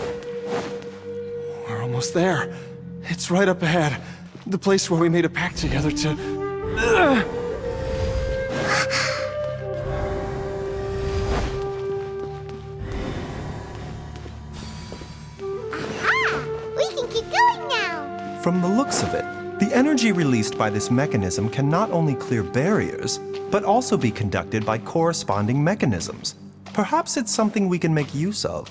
I: We're almost there. It's right up ahead. The place where we made a pact together to...
J: We can keep going now.
E: From the looks of it, the energy released by this mechanism can not only clear barriers, but also be conducted by corresponding mechanisms. Perhaps it's something we can make use of.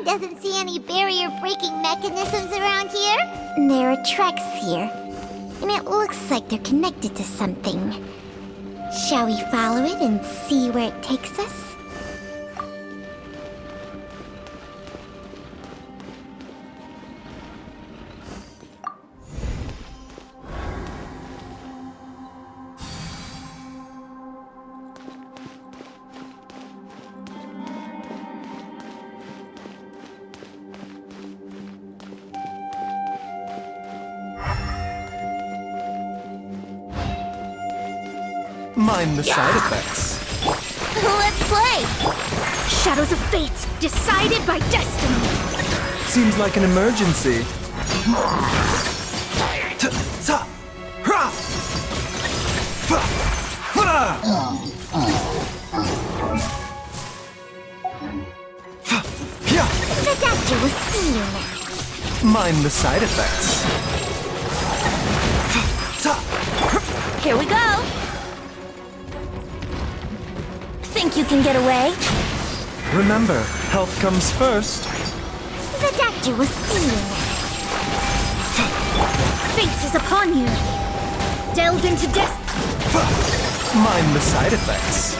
J: Doesn't see any barrier-breaking mechanisms around here.
D: There are tracks here, and it looks like they're connected to something. Shall we follow it and see where it takes us?
E: Mind the side effects.
J: Let's play.
C: Shadows of fate, decided by destiny.
E: Seems like an emergency.
D: The doctor will see you now.
E: Mind the side effects.
J: Here we go. Think you can get away?
E: Remember, health comes first.
D: The doctor will see you now.
C: Fate is upon you. Delve into death.
E: Mind the side effects.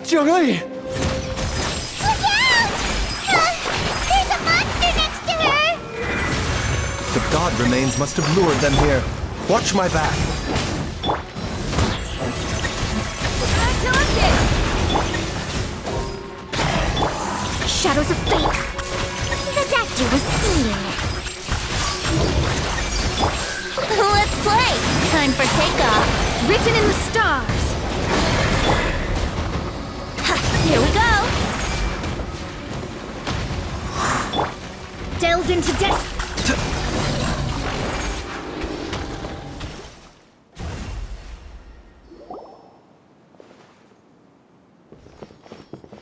I: Jiangli!
J: Look out! There's a monster next to her!
E: The god remains must have lured them here. Watch my back.
D: Shadows of fate. The doctor was seen.
F: Let's play! Time for takeoff. Written in the stars. Here we go! Delved into death.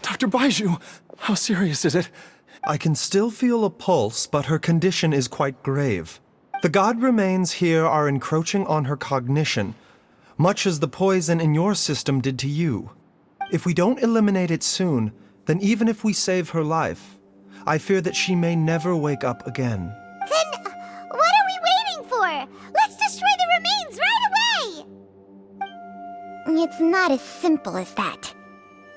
I: Dr. Baiju, how serious is it?
E: I can still feel a pulse, but her condition is quite grave. The god remains here are encroaching on her cognition, much as the poison in your system did to you. If we don't eliminate it soon, then even if we save her life, I fear that she may never wake up again.
J: Then, what are we waiting for? Let's destroy the remains right away!
D: It's not as simple as that.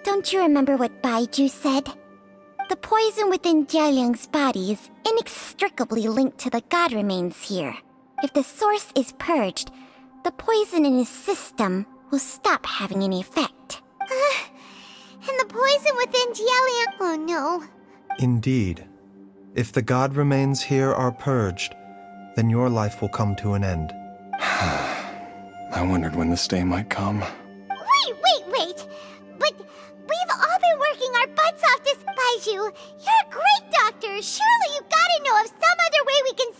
D: Don't you remember what Baiju said? The poison within Jialiang's body is inextricably linked to the god remains here. If the source is purged, the poison in his system will stop having any effect.
J: And the poison within Jialiang... Oh no.
E: Indeed. If the god remains here are purged, then your life will come to an end.
I: I wondered when this day might come.
J: Wait! But we've all been working our butts off this, Baiju. You're a great doctor. Surely you gotta know of some other way we can...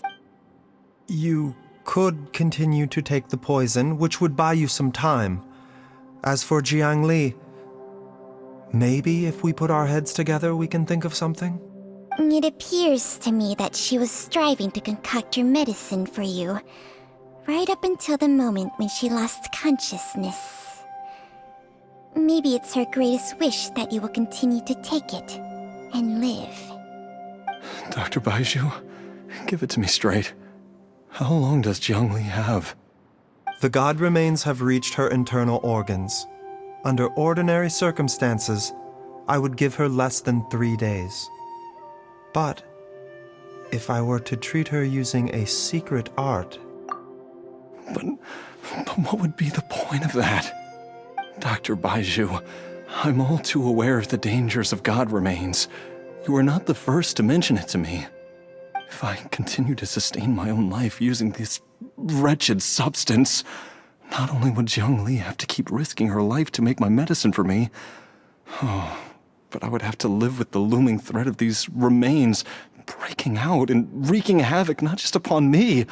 E: You could continue to take the poison, which would buy you some time. As for Jiangli, maybe if we put our heads together, we can think of something?
D: It appears to me that she was striving to concoct your medicine for you, right up until the moment when she lost consciousness. Maybe it's her greatest wish that you will continue to take it and live.
I: Dr. Baiju, give it to me straight. How long does Jiangli have?
E: The god remains have reached her internal organs. Under ordinary circumstances, I would give her less than 3 days. But if I were to treat her using a secret art...
I: But what would be the point of that? Dr. Baiju, I'm all too aware of the dangers of god remains. You are not the first to mention it to me. If I continue to sustain my own life using this wretched substance, not only would Jiangli have to keep risking her life to make my medicine for me, but I would have to live with the looming threat of these remains breaking out and wreaking havoc not just upon me,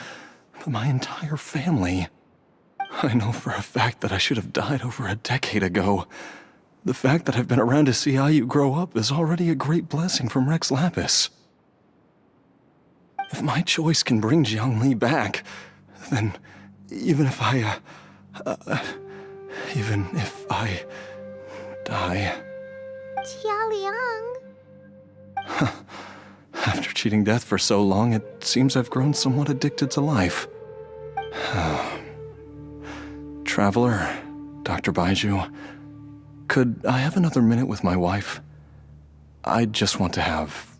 I: but my entire family. I know for a fact that I should have died over a decade ago. The fact that I've been around to see Ayu grow up is already a great blessing from Rex Lapis. If my choice can bring Jiangli back, then even if I die...
J: Jialiang...
I: After cheating death for so long, it seems I've grown somewhat addicted to life. Traveler, Dr. Baiju, could I have another minute with my wife? I just want to have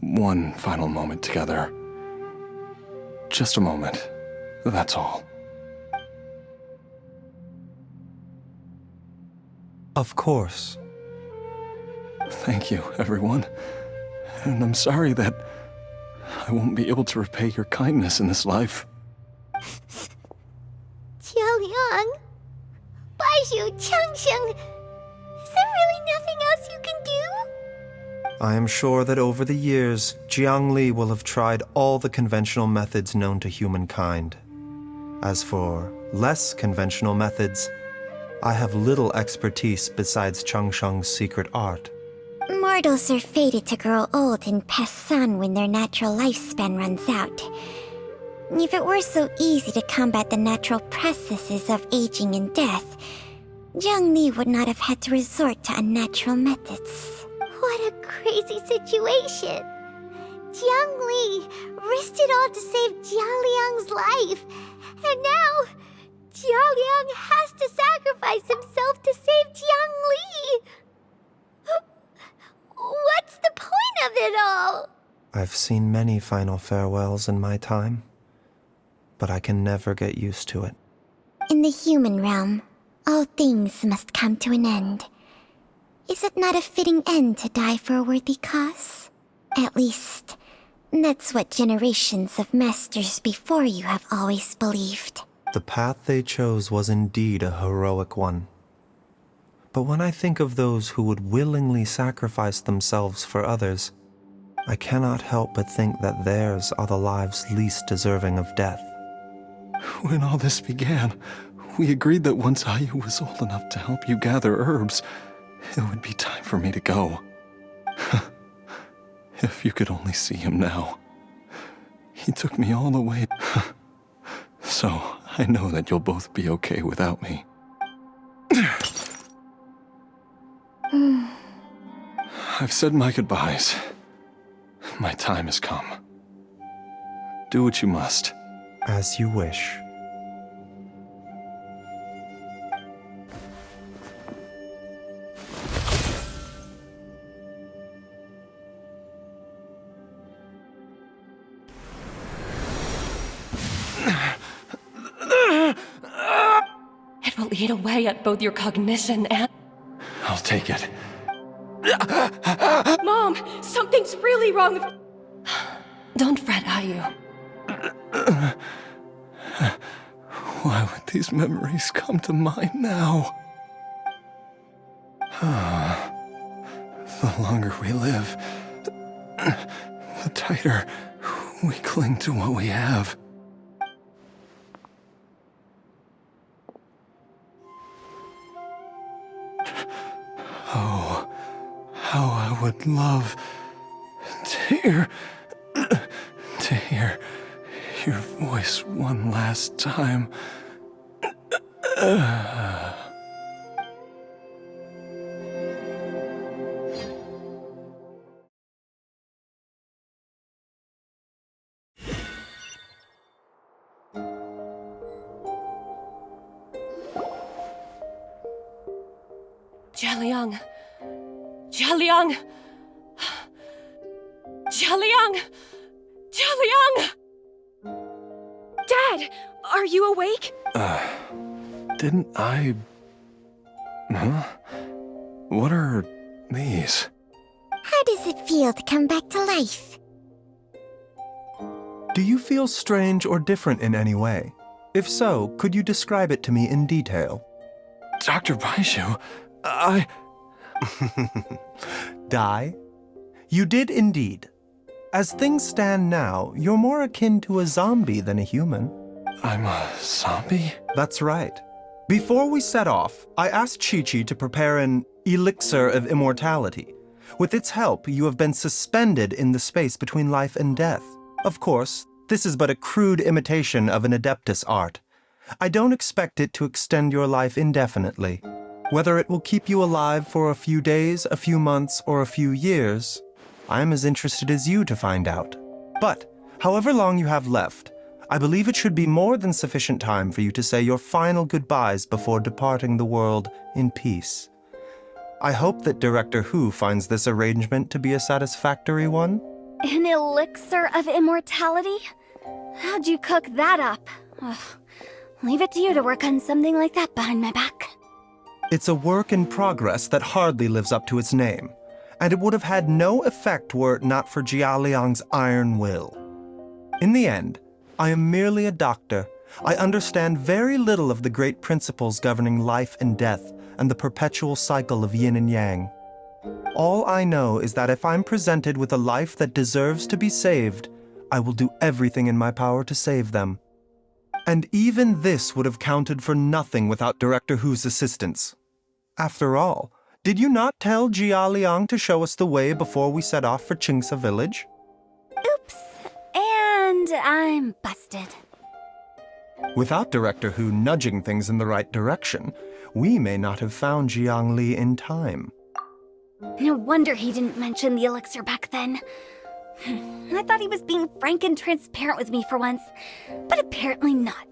I: one final moment together. Just a moment, that's all.
E: Of course.
I: Thank you, everyone. And I'm sorry that I won't be able to repay your kindness in this life.
J: Jialiang... Baiju, Changsheng... Is there really nothing else you can do?
E: I am sure that over the years, Jiangli will have tried all the conventional methods known to humankind. As for less conventional methods, I have little expertise besides Changsheng's secret art.
D: Mortals are fated to grow old and pass on when their natural lifespan runs out. If it were so easy to combat the natural processes of aging and death, Zhongli would not have had to resort to unnatural methods.
J: What a crazy situation. Jiang Li risked it all to save Jia Liang's life. And now, Jia Liang has to sacrifice himself to save Jiang Li. What's the point of it all?
E: I've seen many final farewells in my time, but I can never get used to it.
D: In the human realm, all things must come to an end. Is it not a fitting end to die for a worthy cause? At least, that's what generations of masters before you have always believed.
E: The path they chose was indeed a heroic one. But when I think of those who would willingly sacrifice themselves for others, I cannot help but think that theirs are the lives least deserving of death.
I: When all this began, we agreed that once Ayu was old enough to help you gather herbs, it would be time for me to go. If you could only see him now. He took me all the way. So, I know that you'll both be okay without me. I've said my goodbyes. My time has come. Do what you must.
E: As you wish.
L: It will eat away at both your cognition and...
I: I'll take it.
C: Mom, something's really wrong with...
L: Don't fret, Ayu.
I: Why would these memories come to mind now? The longer we live, the tighter we cling to what we have. Oh, how I would love to hear your voice one last time.
L: Jialiang. Jialiang. Jialiang. Jialiang.
C: Dad, are you awake?
I: Didn't I... Huh? What are these?
D: How does it feel to come back to life?
E: Do you feel strange or different in any way? If so, could you describe it to me in detail?
I: Dr. Baishu, I...
E: Die? You did indeed. As things stand now, you're more akin to a zombie than a human.
I: I'm a zombie?
E: That's right. Before we set off, I asked Chi-Chi to prepare an elixir of immortality. With its help, you have been suspended in the space between life and death. Of course, this is but a crude imitation of an Adeptus art. I don't expect it to extend your life indefinitely. Whether it will keep you alive for a few days, a few months, or a few years, I am as interested as you to find out. But, however long you have left, I believe it should be more than sufficient time for you to say your final goodbyes before departing the world in peace. I hope that Director Hu finds this arrangement to be a satisfactory one.
F: An elixir of immortality? How'd you cook that up? Ugh. Leave it to you to work on something like that behind my back.
E: It's a work in progress that hardly lives up to its name, and it would have had no effect were it not for Jia Liang's iron will. In the end, I am merely a doctor. I understand very little of the great principles governing life and death and the perpetual cycle of yin and yang. All I know is that if I'm presented with a life that deserves to be saved, I will do everything in my power to save them. And even this would have counted for nothing without Director Hu's assistance. After all, did you not tell Jia Liang to show us the way before we set off for Qingsa village?
F: Oops. And I'm busted.
E: Without Director Hu nudging things in the right direction, we may not have found Jiangli in time.
F: No wonder he didn't mention the elixir back then. I thought he was being frank and transparent with me for once, but apparently not.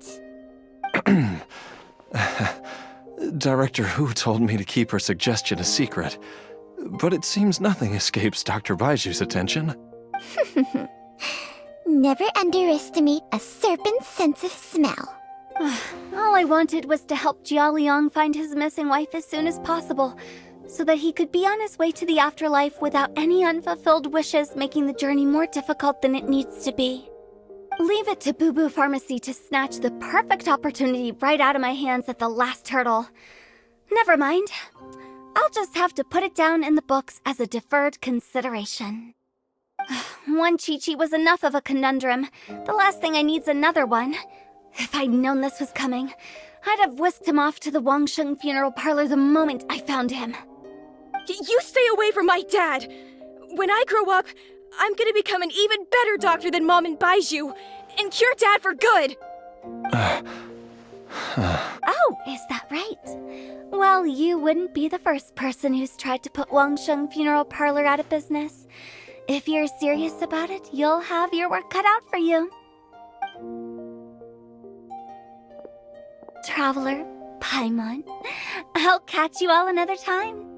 I: Director Hu told me to keep her suggestion a secret, but it seems nothing escapes Dr. Baiju's attention.
D: Never underestimate a serpent's sense of smell.
F: All I wanted was to help Jialiang find his missing wife as soon as possible, so that he could be on his way to the afterlife without any unfulfilled wishes making the journey more difficult than it needs to be. Leave it to Boo Boo Pharmacy to snatch the perfect opportunity right out of my hands at the last hurdle. Never mind. I'll just have to put it down in the books as a deferred consideration. One Chi-Chi was enough of a conundrum. The last thing I need's another one. If I'd known this was coming, I'd have whisked him off to the Wangsheng funeral parlor the moment I found him.
C: You stay away from my dad! When I grow up, I'm gonna become an even better doctor than Mom and Baiju, and cure Dad for good!
F: Oh, is that right? Well, you wouldn't be the first person who's tried to put Wangsheng funeral parlor out of business. If you're serious about it, you'll have your work cut out for you. Traveler, Paimon, I'll catch you all another time.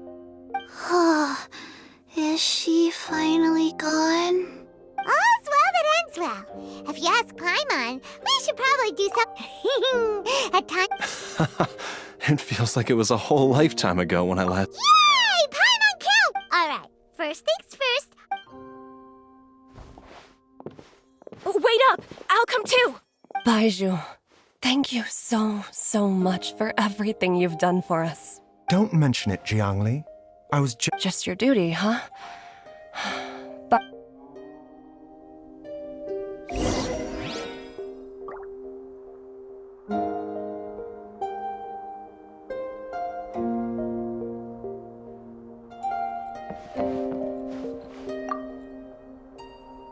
B: Is she finally gone?
J: All's well that ends well. If you ask Paimon, we should probably do something at time.
I: It feels like it was a whole lifetime ago when I last...
J: Yay! Paimon killed! Alright, first things first.
C: Wait up! I'll come too!
L: Baiju, thank you so much for everything you've done for us.
E: Don't mention it, Jiangli. I was
L: Just your duty, huh? But...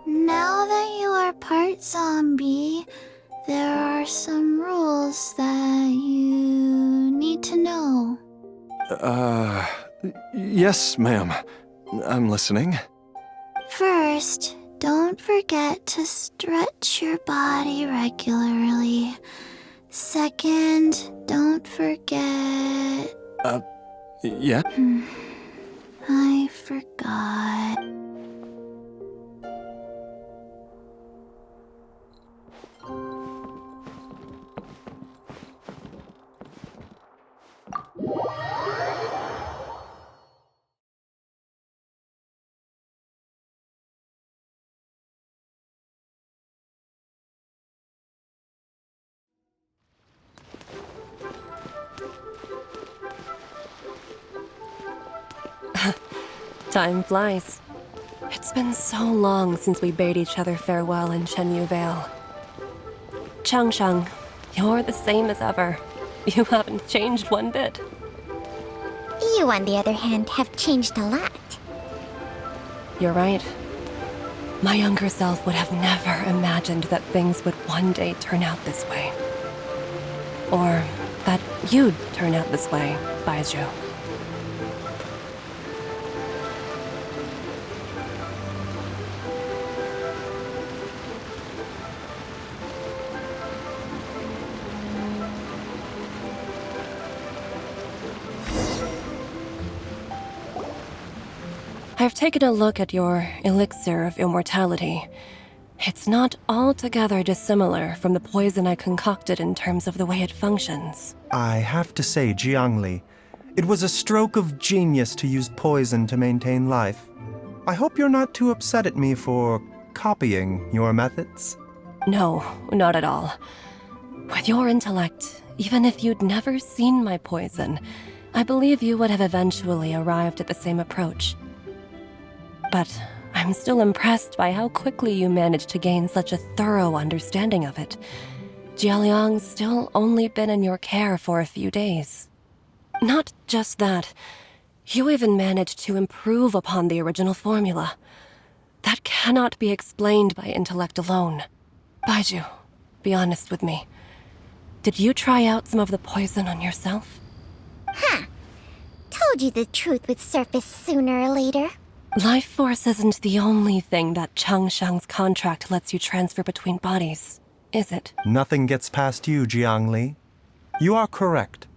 B: Now that you are part zombie, there are some rules that you need to know.
I: Yes, ma'am. I'm listening.
B: First, don't forget to stretch your body regularly. Second, don't forget...
I: Yeah?
B: I forgot.
L: Time flies. It's been so long since we bade each other farewell in Shenyu Vale. Changshang, you're the same as ever. You haven't changed one bit.
D: You, on the other hand, have changed a lot.
L: You're right. My younger self would have never imagined that things would one day turn out this way. Or that you'd turn out this way, Baiju. I've taken a look at your elixir of immortality. It's not altogether dissimilar from the poison I concocted in terms of the way it functions.
E: I have to say, Jiangli, it was a stroke of genius to use poison to maintain life. I hope you're not too upset at me for copying your methods.
L: No, not at all. With your intellect, even if you'd never seen my poison, I believe you would have eventually arrived at the same approach. But I'm still impressed by how quickly you managed to gain such a thorough understanding of it. Jialiang's still only been in your care for a few days. Not just that, you even managed to improve upon the original formula. That cannot be explained by intellect alone. Baiju, be honest with me. Did you try out some of the poison on yourself?
D: told you the truth would surface sooner or later.
L: Life force isn't the only thing that Changsheng's contract lets you transfer between bodies, is it?
E: Nothing gets past you, Jiangli. You are correct.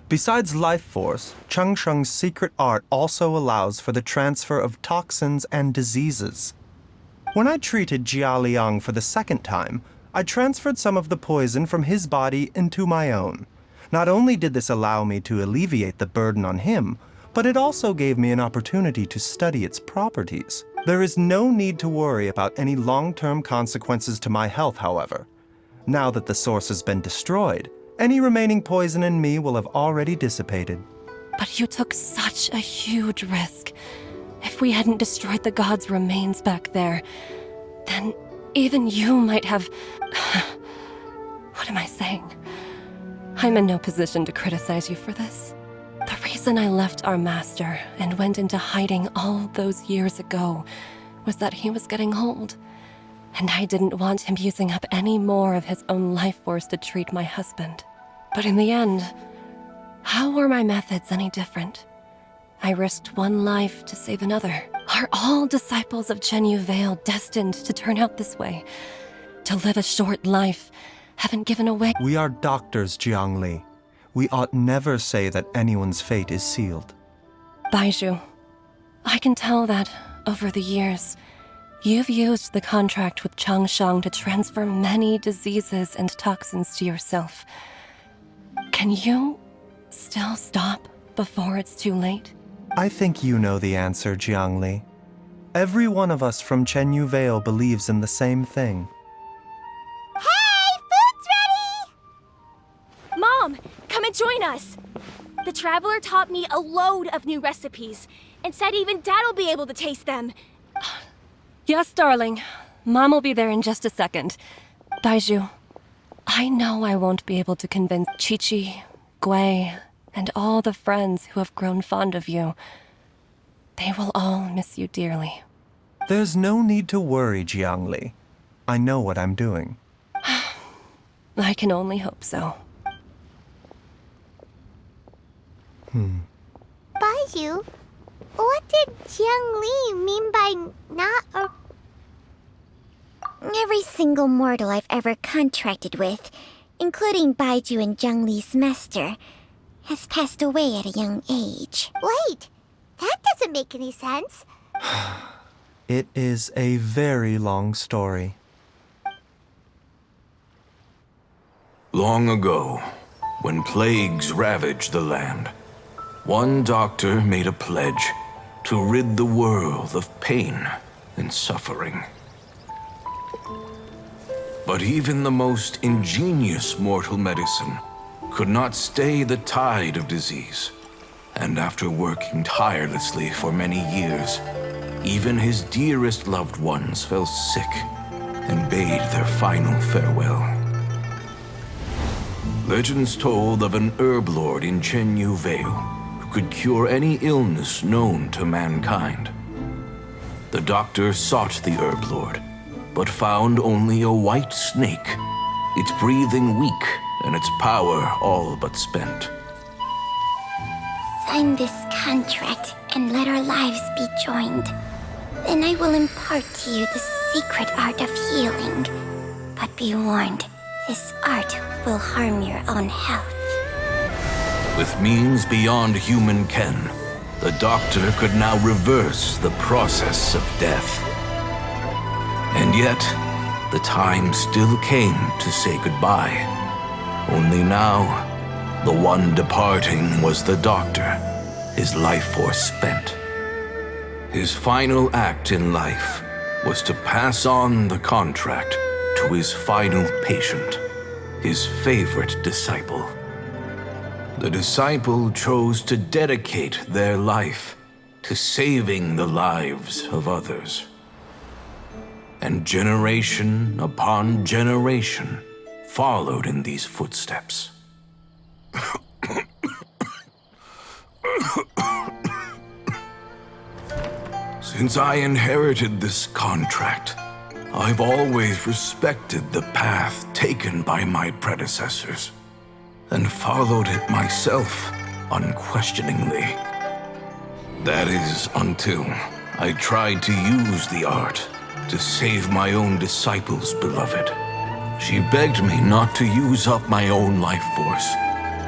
E: Besides life force, Changsheng's secret art also allows for the transfer of toxins and diseases. When I treated Jia Liang for the second time, I transferred some of the poison from his body into my own. Not only did this allow me to alleviate the burden on him, but it also gave me an opportunity to study its properties. There is no need to worry about any long-term consequences to my health, however. Now that the source has been destroyed, any remaining poison in me will have already dissipated.
L: But you took such a huge risk. If we hadn't destroyed the god's remains back there, then even you might have... What am I saying? I'm in no position to criticize you for this. The reason I left our master and went into hiding all those years ago was that he was getting old, and I didn't want him using up any more of his own life force to treat my husband. But in the end, how were my methods any different? I risked one life to save another. Are all disciples of Chenyu Vale destined to turn out this way? To live a short life, haven't given away?
E: We are doctors, Jiangli. We ought never say that anyone's fate is sealed.
L: Baizhu, I can tell that, over the years, you've used the contract with Changsheng to transfer many diseases and toxins to yourself. Can you still stop before it's too late?
E: I think you know the answer, Jiangli. Every one of us from Chenyu Vale believes in the same thing.
J: Hey, food's ready!
C: Mom, come and join us. The Traveler taught me a load of new recipes and said even Dad'll be able to taste them.
L: Yes, darling. Mom will be there in just a second. Baizhu, I know I won't be able to convince Chi-Chi, Gui, and all the friends who have grown fond of you. They will all miss you dearly.
E: There's no need to worry, Jiangli. I know what I'm doing.
L: I can only hope so.
J: Baizhu, what did Jiang Li mean by not
D: Every single mortal I've ever contracted with, including Baizhu and Jiang Li's master, has passed away at a young age.
J: Wait, that doesn't make any sense.
E: It is a very long story.
M: Long ago, when plagues ravaged the land, one doctor made a pledge to rid the world of pain and suffering. But even the most ingenious mortal medicine could not stay the tide of disease. And after working tirelessly for many years, even his dearest loved ones fell sick and bade their final farewell. Legends told of an herb lord in Chenyu Vale who could cure any illness known to mankind. The doctor sought the herb lord, but found only a white snake, its breathing weak and its power all but spent.
D: Sign this contract and let our lives be joined. Then I will impart to you the secret art of healing. But be warned, this art will harm your own health.
M: With means beyond human ken, the doctor could now reverse the process of death. And yet, the time still came to say goodbye. Only now, the one departing was the doctor, his life force spent. His final act in life was to pass on the contract to his final patient, his favorite disciple. The disciple chose to dedicate their life to saving the lives of others. And generation upon generation followed in these footsteps. Since I inherited this contract, I've always respected the path taken by my predecessors and followed it myself unquestioningly. That is, until I tried to use the art to save my own disciples, beloved. She begged me not to use up my own life force.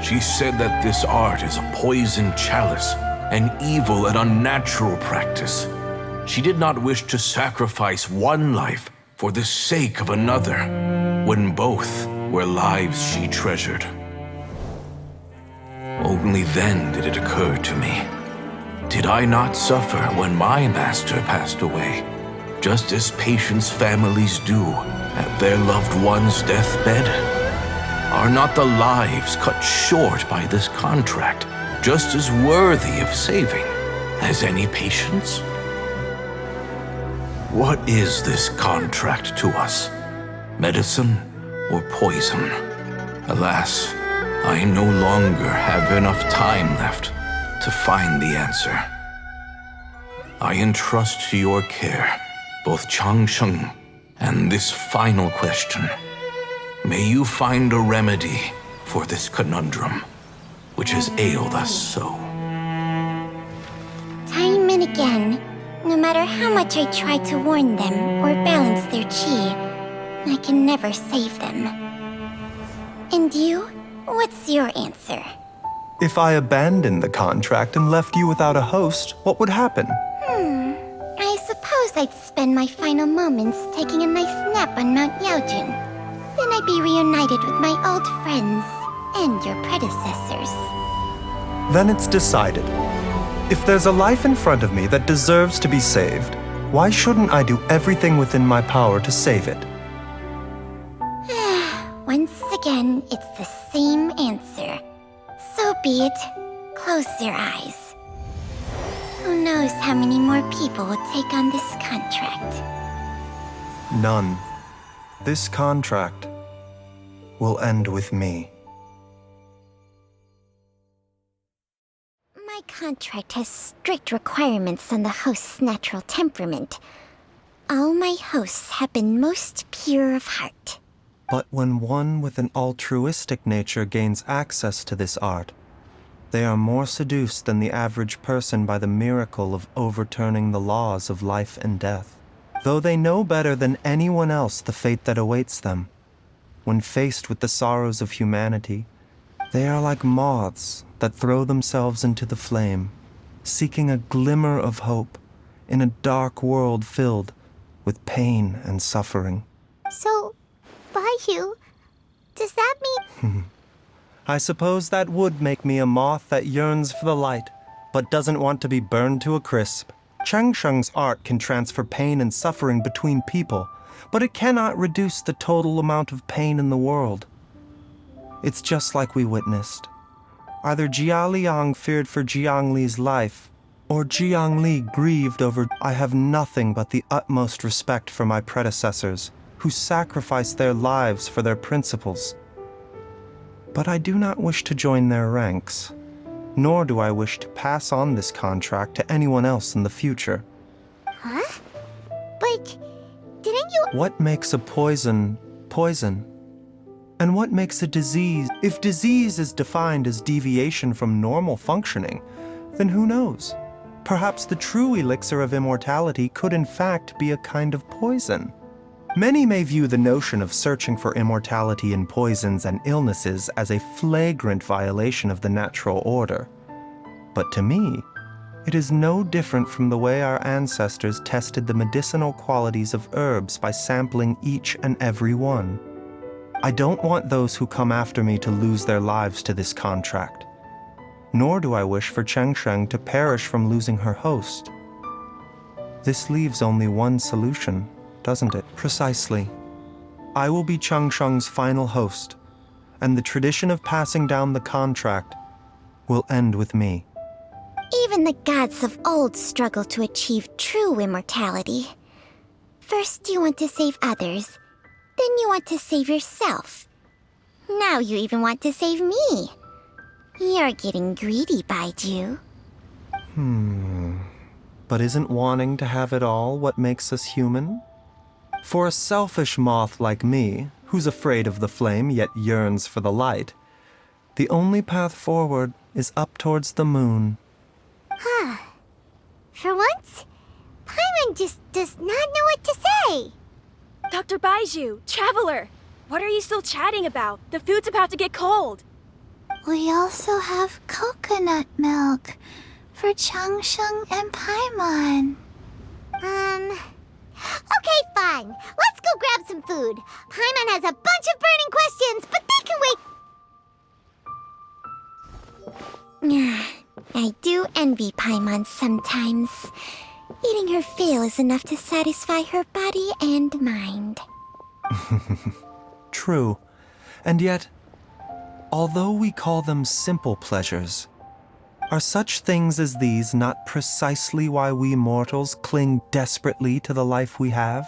M: She said that this art is a poison chalice, an evil and unnatural practice. She did not wish to sacrifice one life for the sake of another, when both were lives she treasured. Only then did it occur to me. Did I not suffer when my master passed away, just as patients' families do at their loved one's deathbed? Are not the lives cut short by this contract just as worthy of saving as any patients? What is this contract to us? Medicine or poison? Alas, I no longer have enough time left to find the answer. I entrust to your care both Changsheng and this final question. May you find a remedy for this conundrum, which has ailed us so.
D: Time and again, no matter how much I try to warn them or balance their chi, I can never save them. And you? What's your answer?
E: If I abandoned the contract and left you without a host, what would happen?
D: I suppose I'd spend my final moments taking a nice nap on Mount Yaojun. Then I'd be reunited with my old friends and your predecessors.
E: Then it's decided. If there's a life in front of me that deserves to be saved, why shouldn't I do everything within my power to save it?
D: Once again, it's the same answer. So be it. Close your eyes. Who knows how many more people will take on this contract?
E: None. This contract will end with me.
D: My contract has strict requirements on the host's natural temperament. All my hosts have been most pure of heart.
E: But when one with an altruistic nature gains access to this art, they are more seduced than the average person by the miracle of overturning the laws of life and death. Though they know better than anyone else the fate that awaits them, when faced with the sorrows of humanity, they are like moths that throw themselves into the flame, seeking a glimmer of hope in a dark world filled with pain and suffering.
J: So, Baiyu, does that mean...
E: I suppose that would make me a moth that yearns for the light, but doesn't want to be burned to a crisp. Changsheng's art can transfer pain and suffering between people, but it cannot reduce the total amount of pain in the world. It's just like we witnessed. Either Jia Liang feared for Jiang Li's life, or Jiang Li grieved over... I have nothing but the utmost respect for my predecessors, who sacrificed their lives for their principles. But I do not wish to join their ranks, nor do I wish to pass on this contract to anyone else in the future.
J: Huh? But didn't you...
E: What makes a poison poison? And what makes a disease? If disease is defined as deviation from normal functioning, then who knows? Perhaps the true elixir of immortality could in fact be a kind of poison. Many may view the notion of searching for immortality in poisons and illnesses as a flagrant violation of the natural order. But to me, it is no different from the way our ancestors tested the medicinal qualities of herbs by sampling each and every one. I don't want those who come after me to lose their lives to this contract. Nor do I wish for Changsheng to perish from losing her host. This leaves only one solution, doesn't it? Precisely. I will be Changsheng's final host, and the tradition of passing down the contract will end with me.
D: Even the gods of old struggle to achieve true immortality. First you want to save others, then you want to save yourself. Now you even want to save me. You're getting greedy, Baiju.
E: But isn't wanting to have it all what makes us human? For a selfish moth like me, who's afraid of the flame yet yearns for the light, the only path forward is up towards the moon.
J: For once, Paimon just does not know what to say.
C: Dr. Baiju, Traveler, what are you still chatting about? The food's about to get cold.
B: We also have coconut milk for Changsheng and Paimon.
J: Okay, fine. Let's go grab some food. Paimon has a bunch of burning questions, but they can wait.
D: I do envy Paimon sometimes. Eating her fill is enough to satisfy her body and mind.
E: True. And yet, although we call them simple pleasures, are such things as these not precisely why we mortals cling desperately to the life we have?